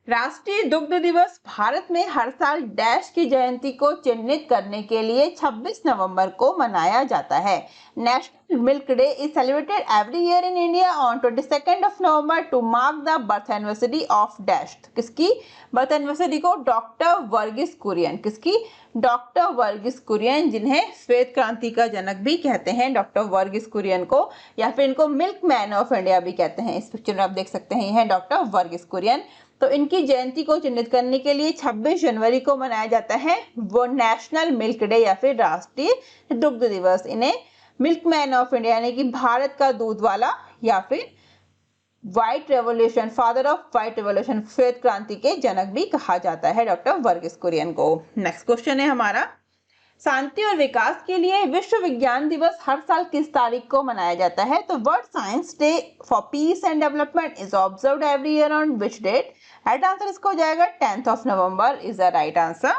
राष्ट्रीय दुग्ध दिवस भारत में हर साल डैश की जयंती को चिन्हित करने के लिए 26 नवंबर को मनाया जाता है। National milk day is celebrated every year in India on 22 November to mark the birth anniversary of dash. किसकी बर्थ एनिवर्सरी को? डॉक्टर वर्गीस कुरियन। किसकी? डॉक्टर वर्गीस कुरियन, जिन्हें श्वेत क्रांति का जनक भी कहते हैं, डॉक्टर वर्गीस कुरियन को, या फिर इनको मिल्क मैन ऑफ इंडिया भी कहते हैं। इस पिक्चर में आप देख सकते हैं, ये है डॉक्टर वर्गीस कुरियन। तो इनकी जयंती को चिन्हित करने के लिए 26 जनवरी को मनाया जाता है वो नेशनल मिल्क डे या फिर राष्ट्रीय दुग्ध दिवस। इन्हें मिल्क मैन ऑफ इंडिया यानी कि भारत का दूध वाला या फिर white revolution, father of white revolution, श्वेत क्रांति के जनक भी कहा जाता है डॉक्टर वर्गीस कुरियन को। नेक्स्ट क्वेश्चन है हमारा, शांति और विकास के लिए विश्व विज्ञान दिवस हर साल किस तारीख को मनाया जाता है? तो world science day for peace and development is observed every year on which date? Right answer इसको हो जाएगा 10 November is the right answer.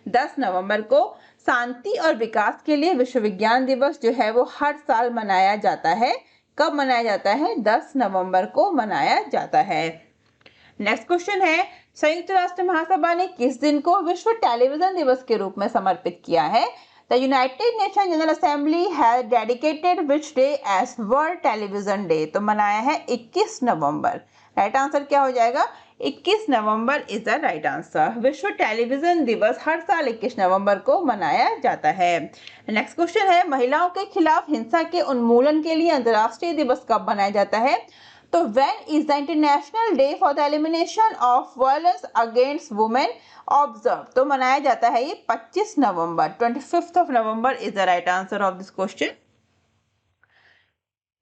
10 नवंबर को शांति और विकास के लिए विश्व विज्ञान दिवस जो है वो हर साल मनाया जाता है। कब मनाया जाता है? 10 नवंबर को मनाया जाता है। नेक्स्ट क्वेश्चन है, संयुक्त राष्ट्र महासभा ने किस दिन को विश्व टेलीविजन दिवस के रूप में समर्पित किया है? The united nation general assembly has dedicated which day as world television day? तो मनाया है 21 नवंबर। राइट आंसर क्या हो जाएगा? 21 नवंबर इज द राइट आंसर। विश्व टेलीविजन दिवस हर साल 21 नवंबर को मनाया जाता है। नेक्स्ट क्वेश्चन है, महिलाओं के खिलाफ हिंसा के उन्मूलन के लिए अंतर्राष्ट्रीय दिवस कब मनाया जाता है? तो when is the International Day for the Elimination of Violence Against Women observed? तो मनाया जाता है ये 25 नवंबर, 25 नवंबर is the right answer of this question.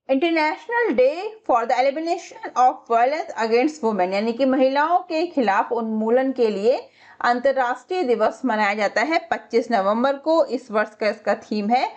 International day for the elimination of violence against women यानी कि महिलाओं के खिलाफ उन्मूलन के लिए अंतर्राष्ट्रीय दिवस मनाया जाता है 25 नवंबर को। इस वर्ष का इसका थीम है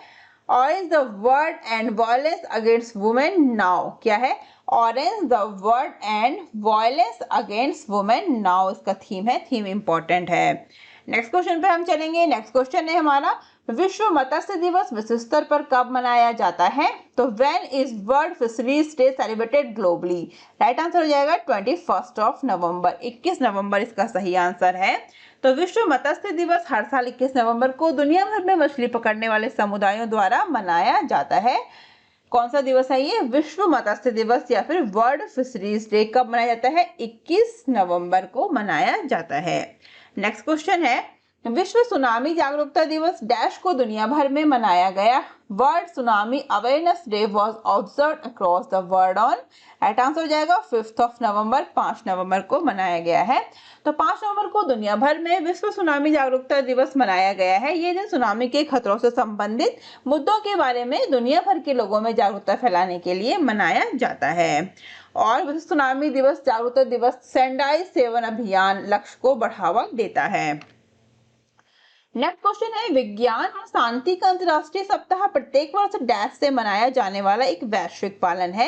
orange the word and violence against women now. क्या है? Orange the word and violence against women now इसका थीम है। थीम इंपॉर्टेंट है। नेक्स्ट क्वेश्चन पे हम चलेंगे। नेक्स्ट क्वेश्चन है हमारा, विश्व मत्स्य दिवस विश्व स्तर पर कब मनाया जाता है? तो when is world fisheries day celebrated globally? Right answer हो जाएगा 21 नवंबर। 21 नवंबर इसका सही आंसर है। तो विश्व मत्स्य दिवस हर साल 21 नवंबर को दुनिया भर में मछली पकड़ने वाले समुदायों द्वारा मनाया जाता है। कौन सा दिवस है ये? विश्व मत्स्य दिवस या फिर वर्ल्ड फिशरीज डे कब मनाया जाता है? 21 नवंबर को मनाया जाता है। नेक्स्ट क्वेश्चन है, विश्व सुनामी जागरूकता दिवस डैश को दुनिया भर में मनाया गया? World tsunami awareness day was observed across the world on? Right answer हो जाएगा 5 नवंबर। 5 नवंबर को मनाया गया है। तो 5 नवंबर को दुनिया भर में विश्व सुनामी जागरूकता दिवस मनाया गया है। ये दिन सुनामी के खतरों से संबंधित मुद्दों के बारे में दुनिया भर के लोगों में जागरूकता फैलाने के लिए मनाया जाता है। और विश्व सुनामी दिवस जागरूकता दिवस सेंडाई 7 अभियान लक्ष्य को बढ़ावा देता है। नेक्स्ट क्वेश्चन है, विज्ञान और शांति का अंतर्राष्ट्रीय सप्ताह प्रत्येक वर्ष डैश से मनाया जाने वाला एक वैश्विक पालन है।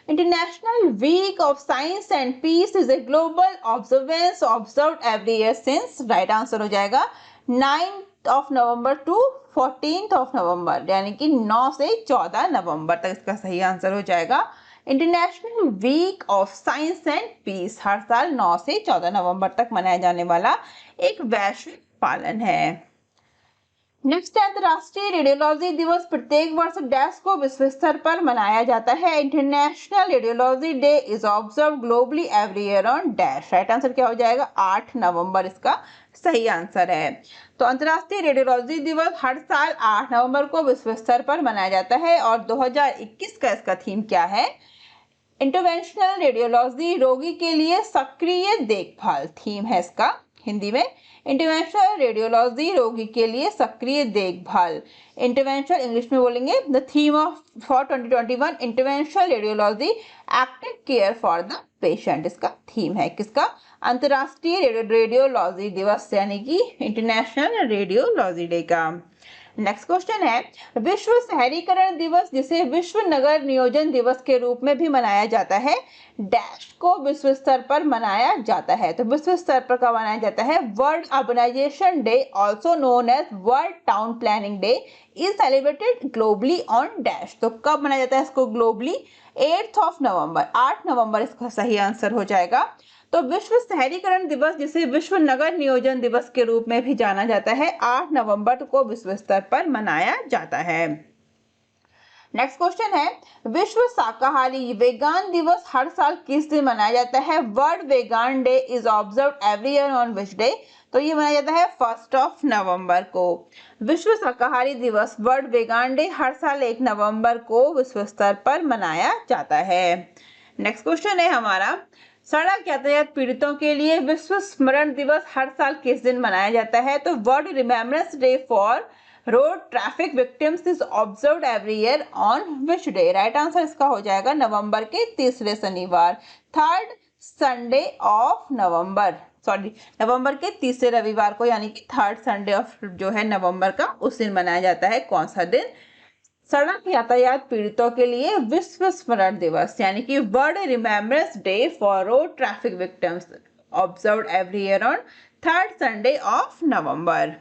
International week of science and peace is a global observance observed every year since? Right answer हो जाएगा 9 नवंबर टू 14 नवंबर, यानी कि 9 से 14 नवंबर तक इसका सही आंसर हो जाएगा। International week of science and Peace हर साल 9 से 14 नवंबर तक मनाया जाने वाला एक वैश्विक पालन है। नेक्स्ट, अंतर्राष्ट्रीय रेडियोलॉजी दिवस प्रत्येक वर्ष डैश को विश्व स्तर पर मनाया जाता है? International radiology day is observe globally every year on dash? Right answer क्या हो जाएगा? 8 नवंबर इसका सही आंसर है। तो अंतर्राष्ट्रीय रेडियोलॉजी दिवस हर साल 8 नवंबर को विश्व स्तर पर मनाया जाता है। और 2021 का इसका थीम क्या है? इंटरवेंशनल रेडियोलॉजी, रोगी के लिए सक्रिय देखभाल थीम है इसका हिंदी में। इंटरवेंशनल रेडियोलॉजी, रोगी के लिए सक्रिय देखभाल। इंटरवेंशनल इंग्लिश में बोलेंगे the theme of for 2021 interventional radiology active care for the patient इसका थीम है। किसका? अंतर्राष्ट्रीय रेडियोलॉजी दिवस यानी कि इंटरनेशनल रेडियोलॉजी डे का। नेक्स्ट क्वेश्चन है, विश्व शहरीकरण दिवस जिसे विश्व नगर नियोजन दिवस के रूप में भी मनाया जाता है डैश को विश्व स्तर पर मनाया जाता है? तो विश्व स्तर पर कब मनाया जाता है? World urbanisation day also known as world town planning day is celebrated globally on dash? तो कब मनाया जाता है इसको ग्लोबली? 8 नवंबर। 8 नवंबर इसका सही आंसर हो जाएगा। तो विश्व शहरीकरण दिवस जिसे विश्व नगर नियोजन दिवस के रूप में भी जाना जाता है 8 नवंबर को विश्व स्तर पर मनाया जाता है। नेक्स्ट क्वेश्चन है, विश्व शाकाहारी वेगान दिवस हर साल किस दिन मनाया जाता है? वर्ल्ड वेगान day is observed every year on which day? तो ये मनाया जाता है 1 नवंबर को। विश्व शाकाहारी दिवस वर्ल्ड वेगान डे हर साल 1 नवंबर को विश्व स्तर पर मनाया जाता है। नेक्स्ट क्वेश्चन है हमारा, सड़क यातायात पीड़ितों के लिए विश्व स्मरण दिवस हर साल किस दिन मनाया जाता है? तो world remembrance day for road traffic victims is observed every year on which day? Right answer इसका हो जाएगा नवंबर के तीसरे शनिवार, थर्ड संडे ऑफ नवंबर, नवंबर के तीसरे रविवार को, यानी कि थर्ड संडे ऑफ जो है नवंबर का, उस दिन मनाया जाता है। कौन सा दिन? सड़क यातायात पीड़ितों के लिए विश्व स्मरण दिवस, यानी कि world remembrance day for road traffic victims observed every year on third Sunday of November.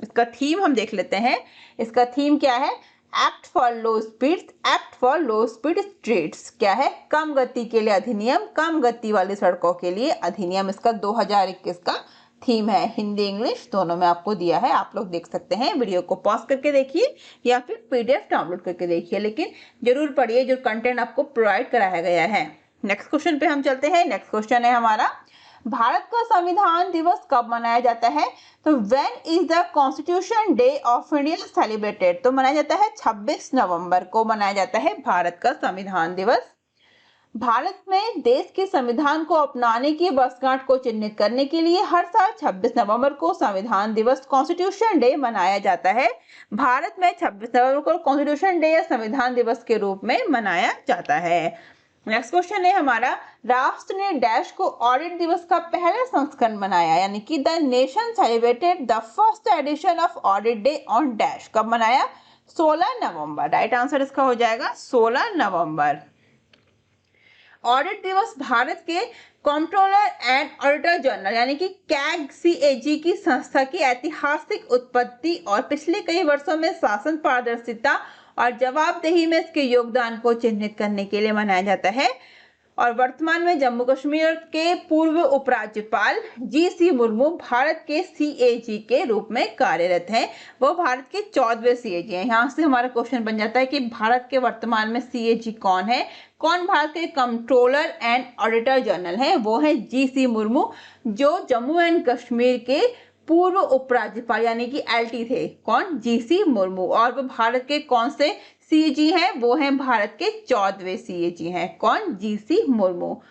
इसका थीम हम देख लेते हैं। इसका थीम क्या है? Act for low speed, act for low speed streets. क्या है? कम गति के लिए अधिनियम, कम गति वाली सड़कों के लिए अधिनियम। इसका 2021 का थीम है। हिंदी इंग्लिश दोनों में आपको दिया है, आप लोग देख सकते हैं। वीडियो को पॉज करके देखिए या फिर पीडीएफ डाउनलोड करके देखिए, लेकिन जरूर पढ़िए जो कंटेंट आपको प्रोवाइड कराया गया है। नेक्स्ट क्वेश्चन पे हम चलते हैं। नेक्स्ट क्वेश्चन है हमारा, भारत का संविधान दिवस कब मनाया जाता है? तो when is the constitution day of India celebrated? तो मनाया जाता है 26 नवंबर को मनाया जाता है भारत का संविधान दिवस। भारत में देश के संविधान को अपनाने की वर्षगांठ को चिन्हित करने के लिए हर साल 26 नवंबर को संविधान दिवस कॉन्स्टिट्यूशन डे मनाया जाता है। भारत में 26 नवंबर को कॉन्स्टिट्यूशन डे या संविधान दिवस के रूप में मनाया जाता है। नेक्स्ट क्वेश्चन है हमारा, राष्ट्र ने डैश को ऑडिट दिवस का पहला संस्करण मनाया, यानी कि the nation celebrated the first edition of audit day on dash. कब मनाया? 16 नवंबर। राइट आंसर इसका हो जाएगा 16 नवंबर। ऑडिट दिवस भारत के कंट्रोलर एंड ऑडिटर जनरल यानी कि कैग सीएजी की संस्था की ऐतिहासिक उत्पत्ति और पिछले कई वर्षों में शासन पारदर्शिता और जवाबदेही में इसके योगदान को चिन्हित करने के लिए मनाया जाता है। और वर्तमान में जम्मू कश्मीर के पूर्व उपराज्यपाल जी.सी. मुर्मू भारत के सीएजी के रूप में कार्यरत हैं। वो भारत के 14वें सीएजी हैं। यहाँ से हमारा क्वेश्चन बन जाता है कि भारत के वर्तमान में सीएजी कौन है। कौन भारत के कंट्रोलर एंड ऑडिटर जनरल हैं? वो है जी.सी. मुर्मू, जो जम्मू एंड कश्मीर के पूर्व उपराज्यपाल यानी कि एलटी थे। कौन? जी.सी. मुर्मू। और वो भारत के कौन से सीएजी हैं? वो हैं भारत के 14वें सीएजी हैं। कौन? जी.सी. मुर्मू।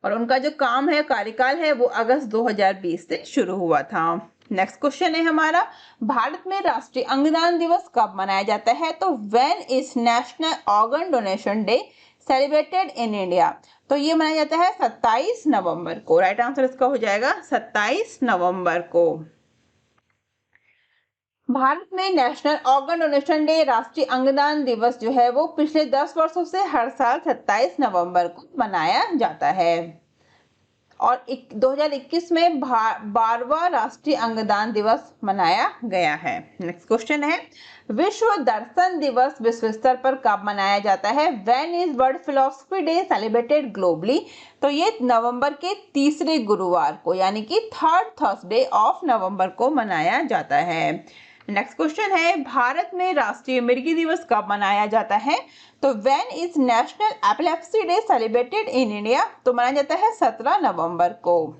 और उनका जो काम है, कार्यकाल है, वो अगस्त 2020 से शुरू हुआ था। नेक्स्ट क्वेश्चन है हमारा, भारत में राष्ट्रीय अंगदान दिवस कब मनाया जाता है? तो when is national organ donation day celebrated in India? तो ये मनाया जाता है 27 नवंबर को। राइट आंसर इसका हो जाएगा 27 नवंबर को। भारत में नेशनल ऑर्गन डोनेशन डे, राष्ट्रीय अंगदान दिवस जो है वो पिछले 10 वर्षों से हर साल 27 नवंबर को मनाया जाता है। और 2021 में 12वां राष्ट्रीय अंगदान दिवस मनाया गया है। नेक्स्ट क्वेश्चन है, विश्व दर्शन दिवस विश्व स्तर पर कब मनाया जाता है? When is world philosophy day celebrated globally? तो ये नवंबर के तीसरे गुरुवार को यानी कि थर्ड थर्सडे ऑफ नवंबर को मनाया जाता है। नेक्स्ट क्वेश्चन है, भारत में राष्ट्रीय मिर्गी दिवस कब मनाया जाता है? तो when is national epilepsy day celebrated in India? तो मनाया जाता है 17 नवंबर को।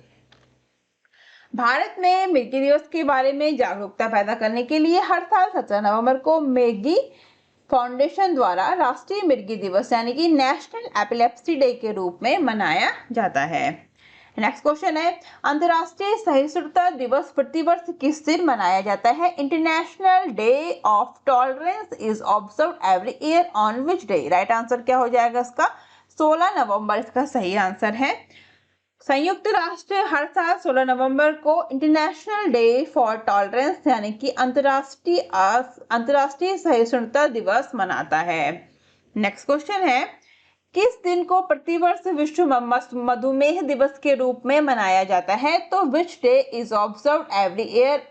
भारत में मिर्गी दिवस के बारे में जागरूकता पैदा करने के लिए हर साल 17 नवंबर को मिर्गी फाउंडेशन द्वारा राष्ट्रीय मिर्गी दिवस यानी कि नेशनल एपिलेप्सी डे के रूप में मनाया जाता है। नेक्स्ट क्वेश्चन है, अंतर्राष्ट्रीय सहिष्णुता दिवस प्रतिवर्ष किस दिन मनाया जाता है? International day of tolerance is observed every year on which day? Right answer क्या हो जाएगा इसका? 16 नवंबर इसका सही आंसर है। संयुक्त राष्ट्र हर साल 16 नवंबर को इंटरनेशनल डे फॉर टॉलरेंस यानी कि अंतर्राष्ट्रीय सहिष्णुता दिवस मनाता है। नेक्स्ट क्वेश्चन है, किस दिन को प्रतिवर्ष विश्व मधुमेह दिवस के रूप में मनाया जाता है? तो which day is observed every year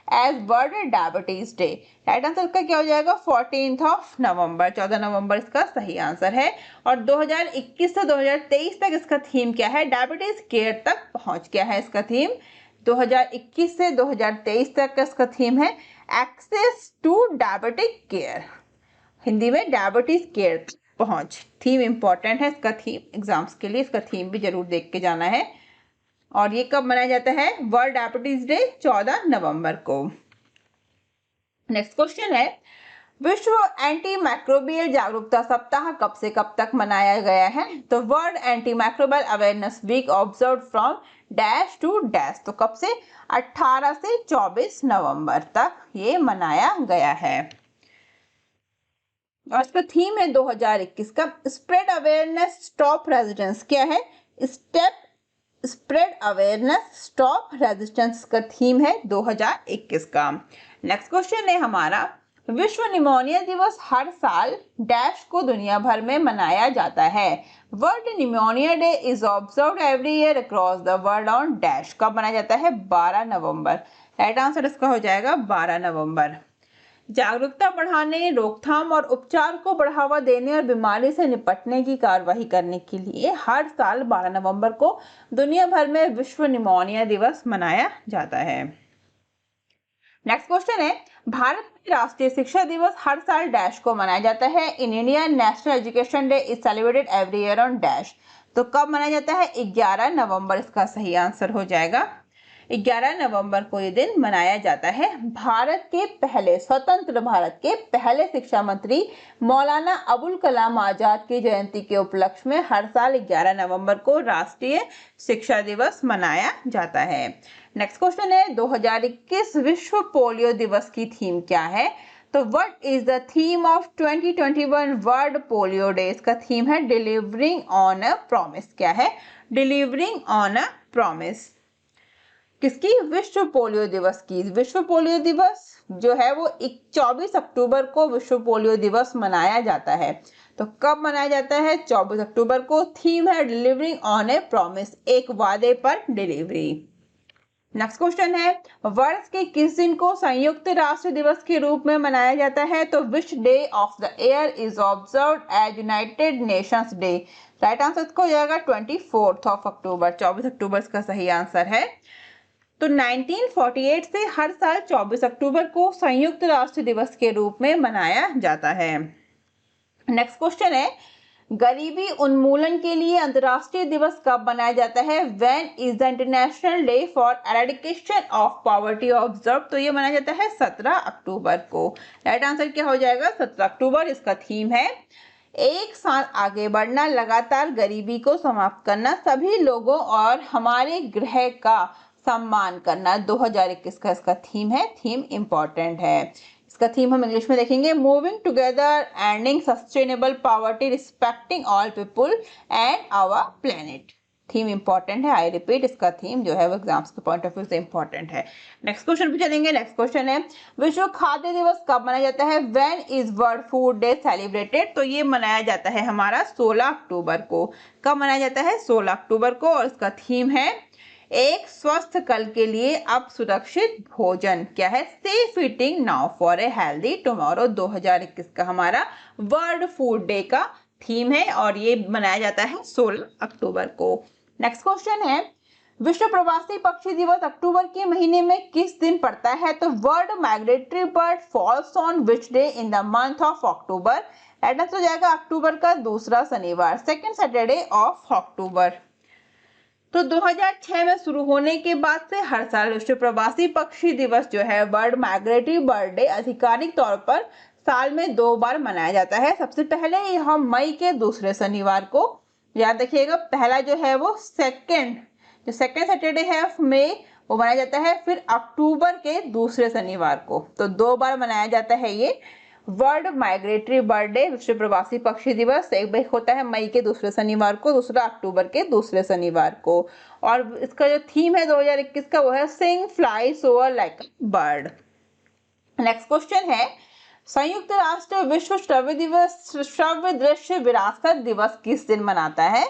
as world diabetes day? Right answer का क्या हो जाएगा? 14 नवंबर, 14 नवंबर इसका सही आंसर है। और 2021 से 2023 तक इसका थीम क्या है? डायबिटीज केयर तक पहुंच गया है इसका थीम। 2021 से 2023 तक का इसका थीम है access to diabetic care, Hindi में डायबिटीज केयर पहुंच। थीम इंपॉर्टेंट है इसका, थीम एग्जाम्स के लिए इसका थीम भी जरूर देख के जाना है। और ये कब मनाया जाता है? वर्ल्ड डायबिटीज डे 14 नवंबर को। नेक्स्ट क्वेश्चन है, विश्व एंटी माइक्रोबियल जागरूकता सप्ताह कब से कब तक मनाया गया है? तो world anti microbial awareness week observe from dash to dash, तो कब से? 18 से 24 नवंबर तक ये मनाया गया है। और इसका थीम है 2021 का स्प्रेड अवेयरनेस स्टॉप रेजिस्टेंस। क्या है? स्प्रेड अवेयरनेस स्टॉप रेजिस्टेंस का थीम है 2021 का। नेक्स्ट क्वेश्चन है हमारा, विश्व निमोनिया दिवस हर साल डैश को दुनिया भर में मनाया जाता है? World pneumonia day is observed every year across the world on dash, कब मनाया जाता है? 12 नवंबर। राइट आंसर इसका हो जाएगा 12 नवंबर। जागरूकता बढ़ाने, रोकथाम और उपचार को बढ़ावा देने और बीमारी से निपटने की कार्रवाई करने के लिए हर साल 12 नवंबर को दुनिया भर में विश्व निमोनिया दिवस मनाया जाता है। नेक्स्ट क्वेश्चन है, भारत में राष्ट्रीय शिक्षा दिवस हर साल डैश को मनाया जाता है? In India national education day is celebrated every year on dash, तो कब मनाया जाता है? 11 नवंबर इसका सही आंसर हो जाएगा। 11 नवंबर को ये दिन मनाया जाता है। स्वतंत्र भारत के पहले शिक्षा मंत्री मौलाना अबुल कलाम आजाद की जयंती के उपलक्ष्य में हर साल 11 नवंबर को राष्ट्रीय शिक्षा दिवस मनाया जाता है। नेक्स्ट क्वेश्चन है, 2021 विश्व पोलियो दिवस की थीम क्या है? तो what is the theme of 2021 world polio day? इसका थीम है डिलीवरिंग ऑन अ प्रॉमिस। क्या है? Delivering on a promise. किसकी? विश्व पोलियो दिवस की। विश्व पोलियो दिवस जो है वो 24 अक्टूबर को विश्व पोलियो दिवस मनाया जाता है। तो कब मनाया जाता है? 24 अक्टूबर को। थीम है डिलीवरिंग ऑन ए प्रॉमिस, एक वादे पर डिलीवरी। नेक्स्ट क्वेश्चन है, वर्ष के किस दिन को संयुक्त राष्ट्र दिवस के रूप में मनाया जाता है? तो which day of the year is observed as United Nations day? Right answer इसका हो जाएगा 24 अक्टूबर। 24 अक्टूबर इसका सही आंसर है। तो 1948 से हर साल 24 अक्टूबर को संयुक्त राष्ट्र दिवस के रूप में मनाया जाता है। नेक्स्ट क्वेश्चन है, गरीबी उन्मूलन के लिए अंतर्राष्ट्रीय दिवस कब मनाया जाता है? When is the international day for eradication of poverty observe? तो ये मनाया जाता है 17 अक्टूबर को। राइट आंसर क्या हो जाएगा? 17 अक्टूबर इसका थीम है। एक साल आगे बढ़ना, लगातार गरीबी को समाप्त करना, सभी लोगों और हमारे ग्रह का सम्मान करना, 2021 का इसका थीम है। थीम इंपॉर्टेंट है। इसका थीम हम इंग्लिश में देखेंगे, moving together, ending sustainable poverty, respecting all people and our planet. Theme important है। आई रिपीट, इसका थीम जो है वो एग्जाम्स के पॉइंट ऑफ व्यू से इंपॉर्टेंट है। नेक्स्ट क्वेश्चन पे चलेंगे। नेक्स्ट क्वेश्चन है, विश्व खाद्य दिवस कब मनाया जाता है? When is world food day celebrated? तो ये मनाया जाता है हमारा 16 अक्टूबर को। कब मनाया जाता है? 16 अक्टूबर को। और इसका थीम है एक स्वस्थ कल के लिए अब सुरक्षित भोजन। क्या है? Safe eating now for a healthy tomorrow. 2021 का हमारा वर्ल्ड फूड डे का थीम है और ये मनाया जाता है 16 अक्टूबर को। नेक्स्ट क्वेश्चन है, विश्व प्रवासी पक्षी दिवस अक्टूबर के महीने में किस दिन पड़ता है? तो world migratory bird falls on which day in the month of October? Right answer हो जाएगा अक्टूबर का दूसरा शनिवार, सेकेंड सैटरडे ऑफ अक्टूबर। तो 2006 में शुरू होने के बाद से हर साल विश्व प्रवासी पक्षी दिवस जो है वर्ल्ड माइग्रेटरी बर्ड डे आधिकारिक तौर पर साल में 2 बार मनाया जाता है। सबसे पहले यह मई के दूसरे शनिवार को, याद रखिएगा, पहला जो है वो सेकेंड सैटरडे है ऑफ मई वो मनाया जाता है, फिर अक्टूबर के दूसरे शनिवार को। तो 2 बार मनाया जाता है ये वर्ल्ड माइग्रेटरी बर्ड डे, विश्व प्रवासी पक्षी दिवस। एक होता है मई के दूसरे शनिवार को, दूसरा अक्टूबर के दूसरे शनिवार को। और इसका जो थीम है 2021 का वो है sing fly soar like a bird. Next question है, संयुक्त राष्ट्र विश्व श्रव्य दृश्य विरासत दिवस किस दिन मनाता है?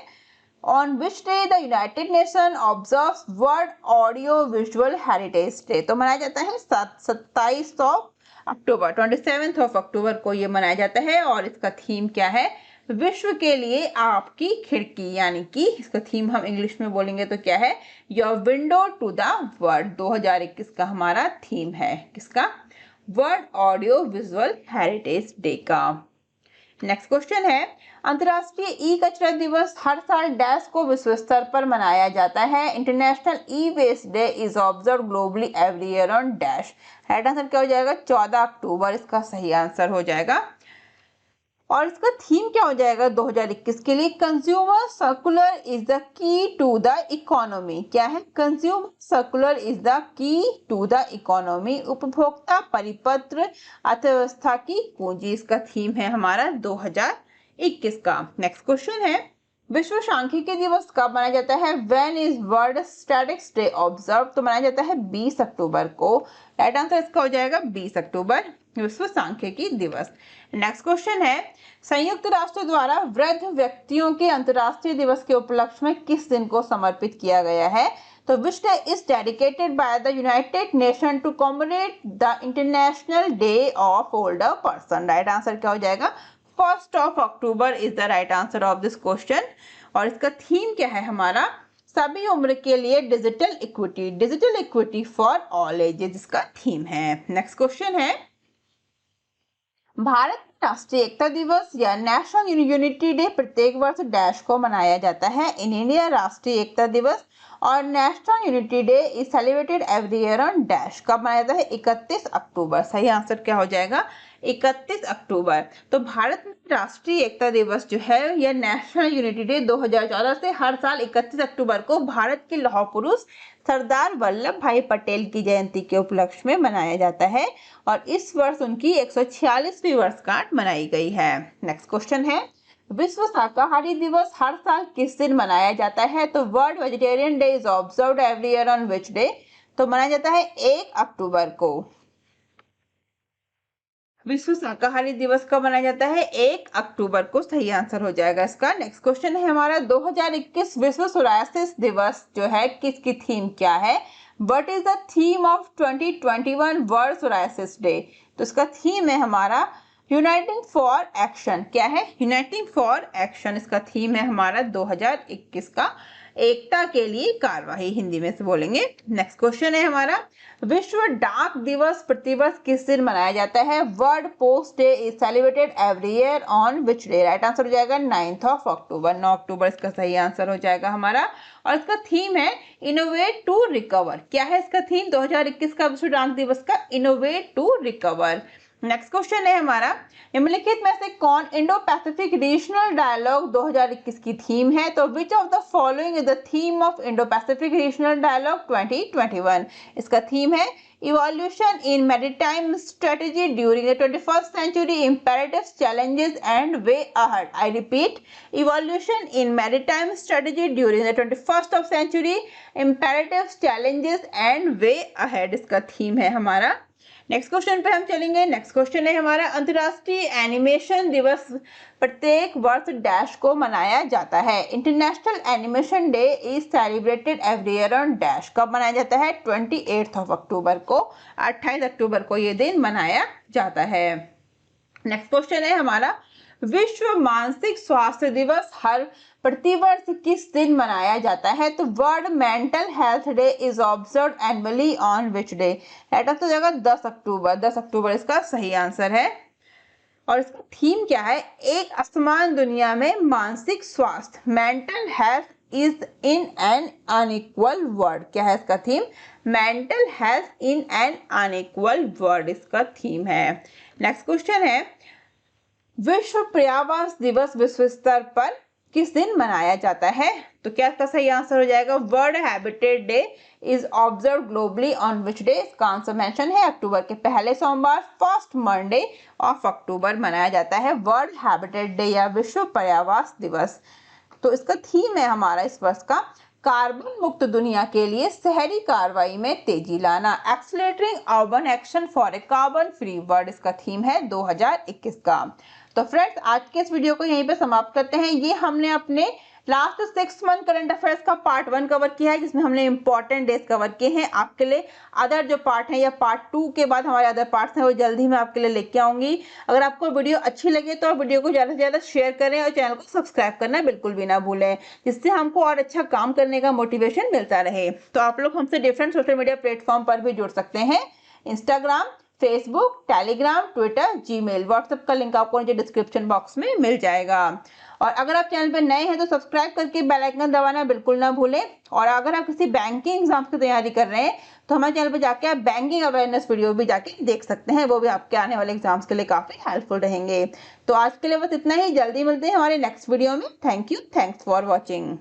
On which day the united nation observes world audio visual heritage day? तो मनाया जाता है 27 अक्टूबर, 27 अक्टूबर को ये मनाया जाता है। और इसका थीम क्या है? विश्व के लिए आपकी खिड़की, यानी कि इसका थीम हम इंग्लिश में बोलेंगे तो क्या है? Your window to the world. 2021 का हमारा थीम है किसका? World audio visual heritage day का। नेक्स्ट क्वेश्चन है, अंतर्राष्ट्रीय ई कचरा दिवस हर साल डैश को विश्व स्तर पर मनाया जाता है? International E waste day is observe globally every year on dash. Right answer क्या हो जाएगा? 14 अक्टूबर इसका सही आंसर हो जाएगा। और इसका थीम क्या हो जाएगा 2021 के लिए? Consumer circular is the key to the economy. क्या है? Consumer circular is the key to the economy, उपभोक्ता परिपत्र अर्थव्यवस्था की पूंजी। इसका थीम है हमारा 2021 का। नेक्स्ट क्वेश्चन है, विश्व सांख्यिकी दिवस कब मनाया जाता है? When is world statistics day observe? तो मनाया जाता है 20 अक्टूबर को। राइट आंसर इसका हो जाएगा 20 अक्टूबर, विश्व सांख्यिकी दिवस। नेक्स्ट क्वेश्चन है, संयुक्त राष्ट्र द्वारा वृद्ध व्यक्तियों के अंतर्राष्ट्रीय दिवस के उपलक्ष्य में किस दिन को समर्पित किया गया है? तो which day is dedicated by the united nation to commemorate the international day of older person? Right answer क्या हो जाएगा? 1 October is the right answer of this question. और इसका थीम क्या है हमारा? सभी उम्र के लिए digital equity for all ages इसका थीम है। नेक्स्ट क्वेश्चन है, भारत राष्ट्रीय एकता दिवस या नेशनल यूनिटी डे प्रत्येक वर्ष डैश को मनाया जाता है? इन इंडिया राष्ट्रीय एकता दिवस और national unity day is celebrated every year on dash. कब मनाया जाता है? 31 अक्टूबर। सही आंसर क्या हो जाएगा? 31 अक्टूबर। तो भारत में राष्ट्रीय एकता दिवस जो है या नेशनल यूनिटी डे 2014 से हर साल 31 अक्टूबर को भारत के लौह पुरुष सरदार वल्लभ भाई पटेल की जयंती के उपलक्ष्य में मनाया जाता है। और इस वर्ष उनकी 146वीं वर्षगांठ मनाई गई है। नेक्स्ट क्वेश्चन है, विश्व शाकाहारी दिवस हर साल किस दिन मनाया जाता है? तो world vegetarian day is observed every year on which day? तो मनाया जाता है 1 अक्टूबर को। विश्व शाकाहारी दिवस कब मनाया जाता है? 1 अक्टूबर को सही आंसर हो जाएगा इसका। नेक्स्ट क्वेश्चन है हमारा 2021 विश्व सोरायसिस दिवस जो है किसकी थीम क्या है? What is the theme of 2021 world psoriasis day? तो इसका थीम है हमारा यूनाइटिंग फॉर एक्शन। क्या है? यूनाइटिंग फॉर एक्शन इसका थीम है हमारा 2021 का, एकता के लिए कार्यवाही हिंदी में से बोलेंगे। नेक्स्ट क्वेश्चन है हमारा विश्व डाक दिवस प्रतिवर्ष किस दिन मनाया जाता है? World post day is celebrated every year on which day? Right answer हो जाएगा 9 अक्टूबर। 9 अक्टूबर इसका सही आंसर हो जाएगा हमारा। और इसका थीम है इनोवेट टू रिकवर। क्या है इसका थीम 2021 का विश्व डाक दिवस का? Innovate to recover. Next question है हमारा निम्नलिखित में से कौन इंडो पैसिफिक रीजनल डायलॉग 2021 की थीम है? तो which of the following is the theme of Indo Pacific regional dialogue 2021? इसका थीम है evolution in maritime strategy during the 21st century, imperatives, challenges and way ahead. I repeat, evolution in maritime strategy during the 21st century, imperatives, challenges and way ahead इसका थीम है हमारा। नेक्स्ट क्वेश्चन पे हम चलेंगे। नेक्स्ट क्वेश्चन है हमारा अंतर्राष्ट्रीय एनिमेशन दिवस प्रत्येक वर्ष डैश को मनाया जाता है? International animation day is celebrated every year on dash. कब मनाया जाता है? 28 अक्टूबर को, 28 अक्टूबर को ये दिन मनाया जाता है। नेक्स्ट क्वेश्चन है हमारा विश्व मानसिक स्वास्थ्य दिवस हर प्रतिवर्ष किस दिन मनाया जाता है? तो world mental health day is observed annually on which day? Right answer हो जाएगा 10 अक्टूबर। 10 अक्टूबर इसका सही आंसर है। और इसका थीम क्या है? एक असमान दुनिया में मानसिक स्वास्थ्य, mental health is in an unequal world. क्या है इसका theme? Mental health in an unequal world इसका थीम है। नेक्स्ट क्वेश्चन है विश्व पर्यावरण दिवस विश्व स्तर पर किस दिन मनाया जाता है? तो क्या इसका सही आंसर हो जाएगा world habitat day is observe globally on which day? इसका आंसर मेंशन है अक्टूबर के पहले सोमवार, फर्स्ट मंडे ऑफ अक्टूबर मनाया जाता है वर्ल्ड हैबिटेट डे या विश्व पर्यावरण दिवस। तो इसका थीम है हमारा इस वर्ष का कार्बन मुक्त दुनिया के लिए शहरी कार्रवाई में तेजी लाना, accelerating urban action for a carbon free world इसका थीम है 2021 का। तो फ्रेंड्स आज के इस वीडियो को यहीं पे समाप्त करते हैं। ये हमने अपने लास्ट 6 मंथ करंट अफेयर्स का पार्ट 1 कवर किया है जिसमें हमने इंपॉर्टेंट डेज कवर किए हैं। आपके लिए अदर जो पार्ट है या पार्ट 2 के बाद हमारे अदर पार्ट्स हैं वो जल्दी मैं आपके लिए लेके आऊंगी। अगर आपको वीडियो अच्छी लगे तो वीडियो को ज़्यादा से ज़्यादा शेयर करें और चैनल को सब्सक्राइब करना बिल्कुल भी ना भूलें, जिससे हमको और अच्छा काम करने का मोटिवेशन मिलता रहे। तो आप लोग हमसे डिफरेंट सोशल मीडिया प्लेटफॉर्म पर भी जुड़ सकते हैं, Instagram, Facebook, Telegram, Twitter, Gmail, WhatsApp का लिंक आपको नीचे डिस्क्रिप्शन बॉक्स में मिल जाएगा। और अगर आप चैनल पर नए हैं तो सब्सक्राइब करके बेल आइकन दबाना बिल्कुल ना भूलें। और अगर आप किसी बैंकिंग एग्जाम की तैयारी कर रहे हैं तो हमारे चैनल पर जाके आप बैंकिंग अवेयरनेस वीडियो भी जाके देख सकते हैं, वो भी आपके आने वाले एग्जाम्स के लिए काफ़ी हेल्पफुल रहेंगे। तो आज के लिए बस इतना ही, जल्दी मिलते हैं हमारे नेक्स्ट वीडियो में। Thank you, thanks for watching.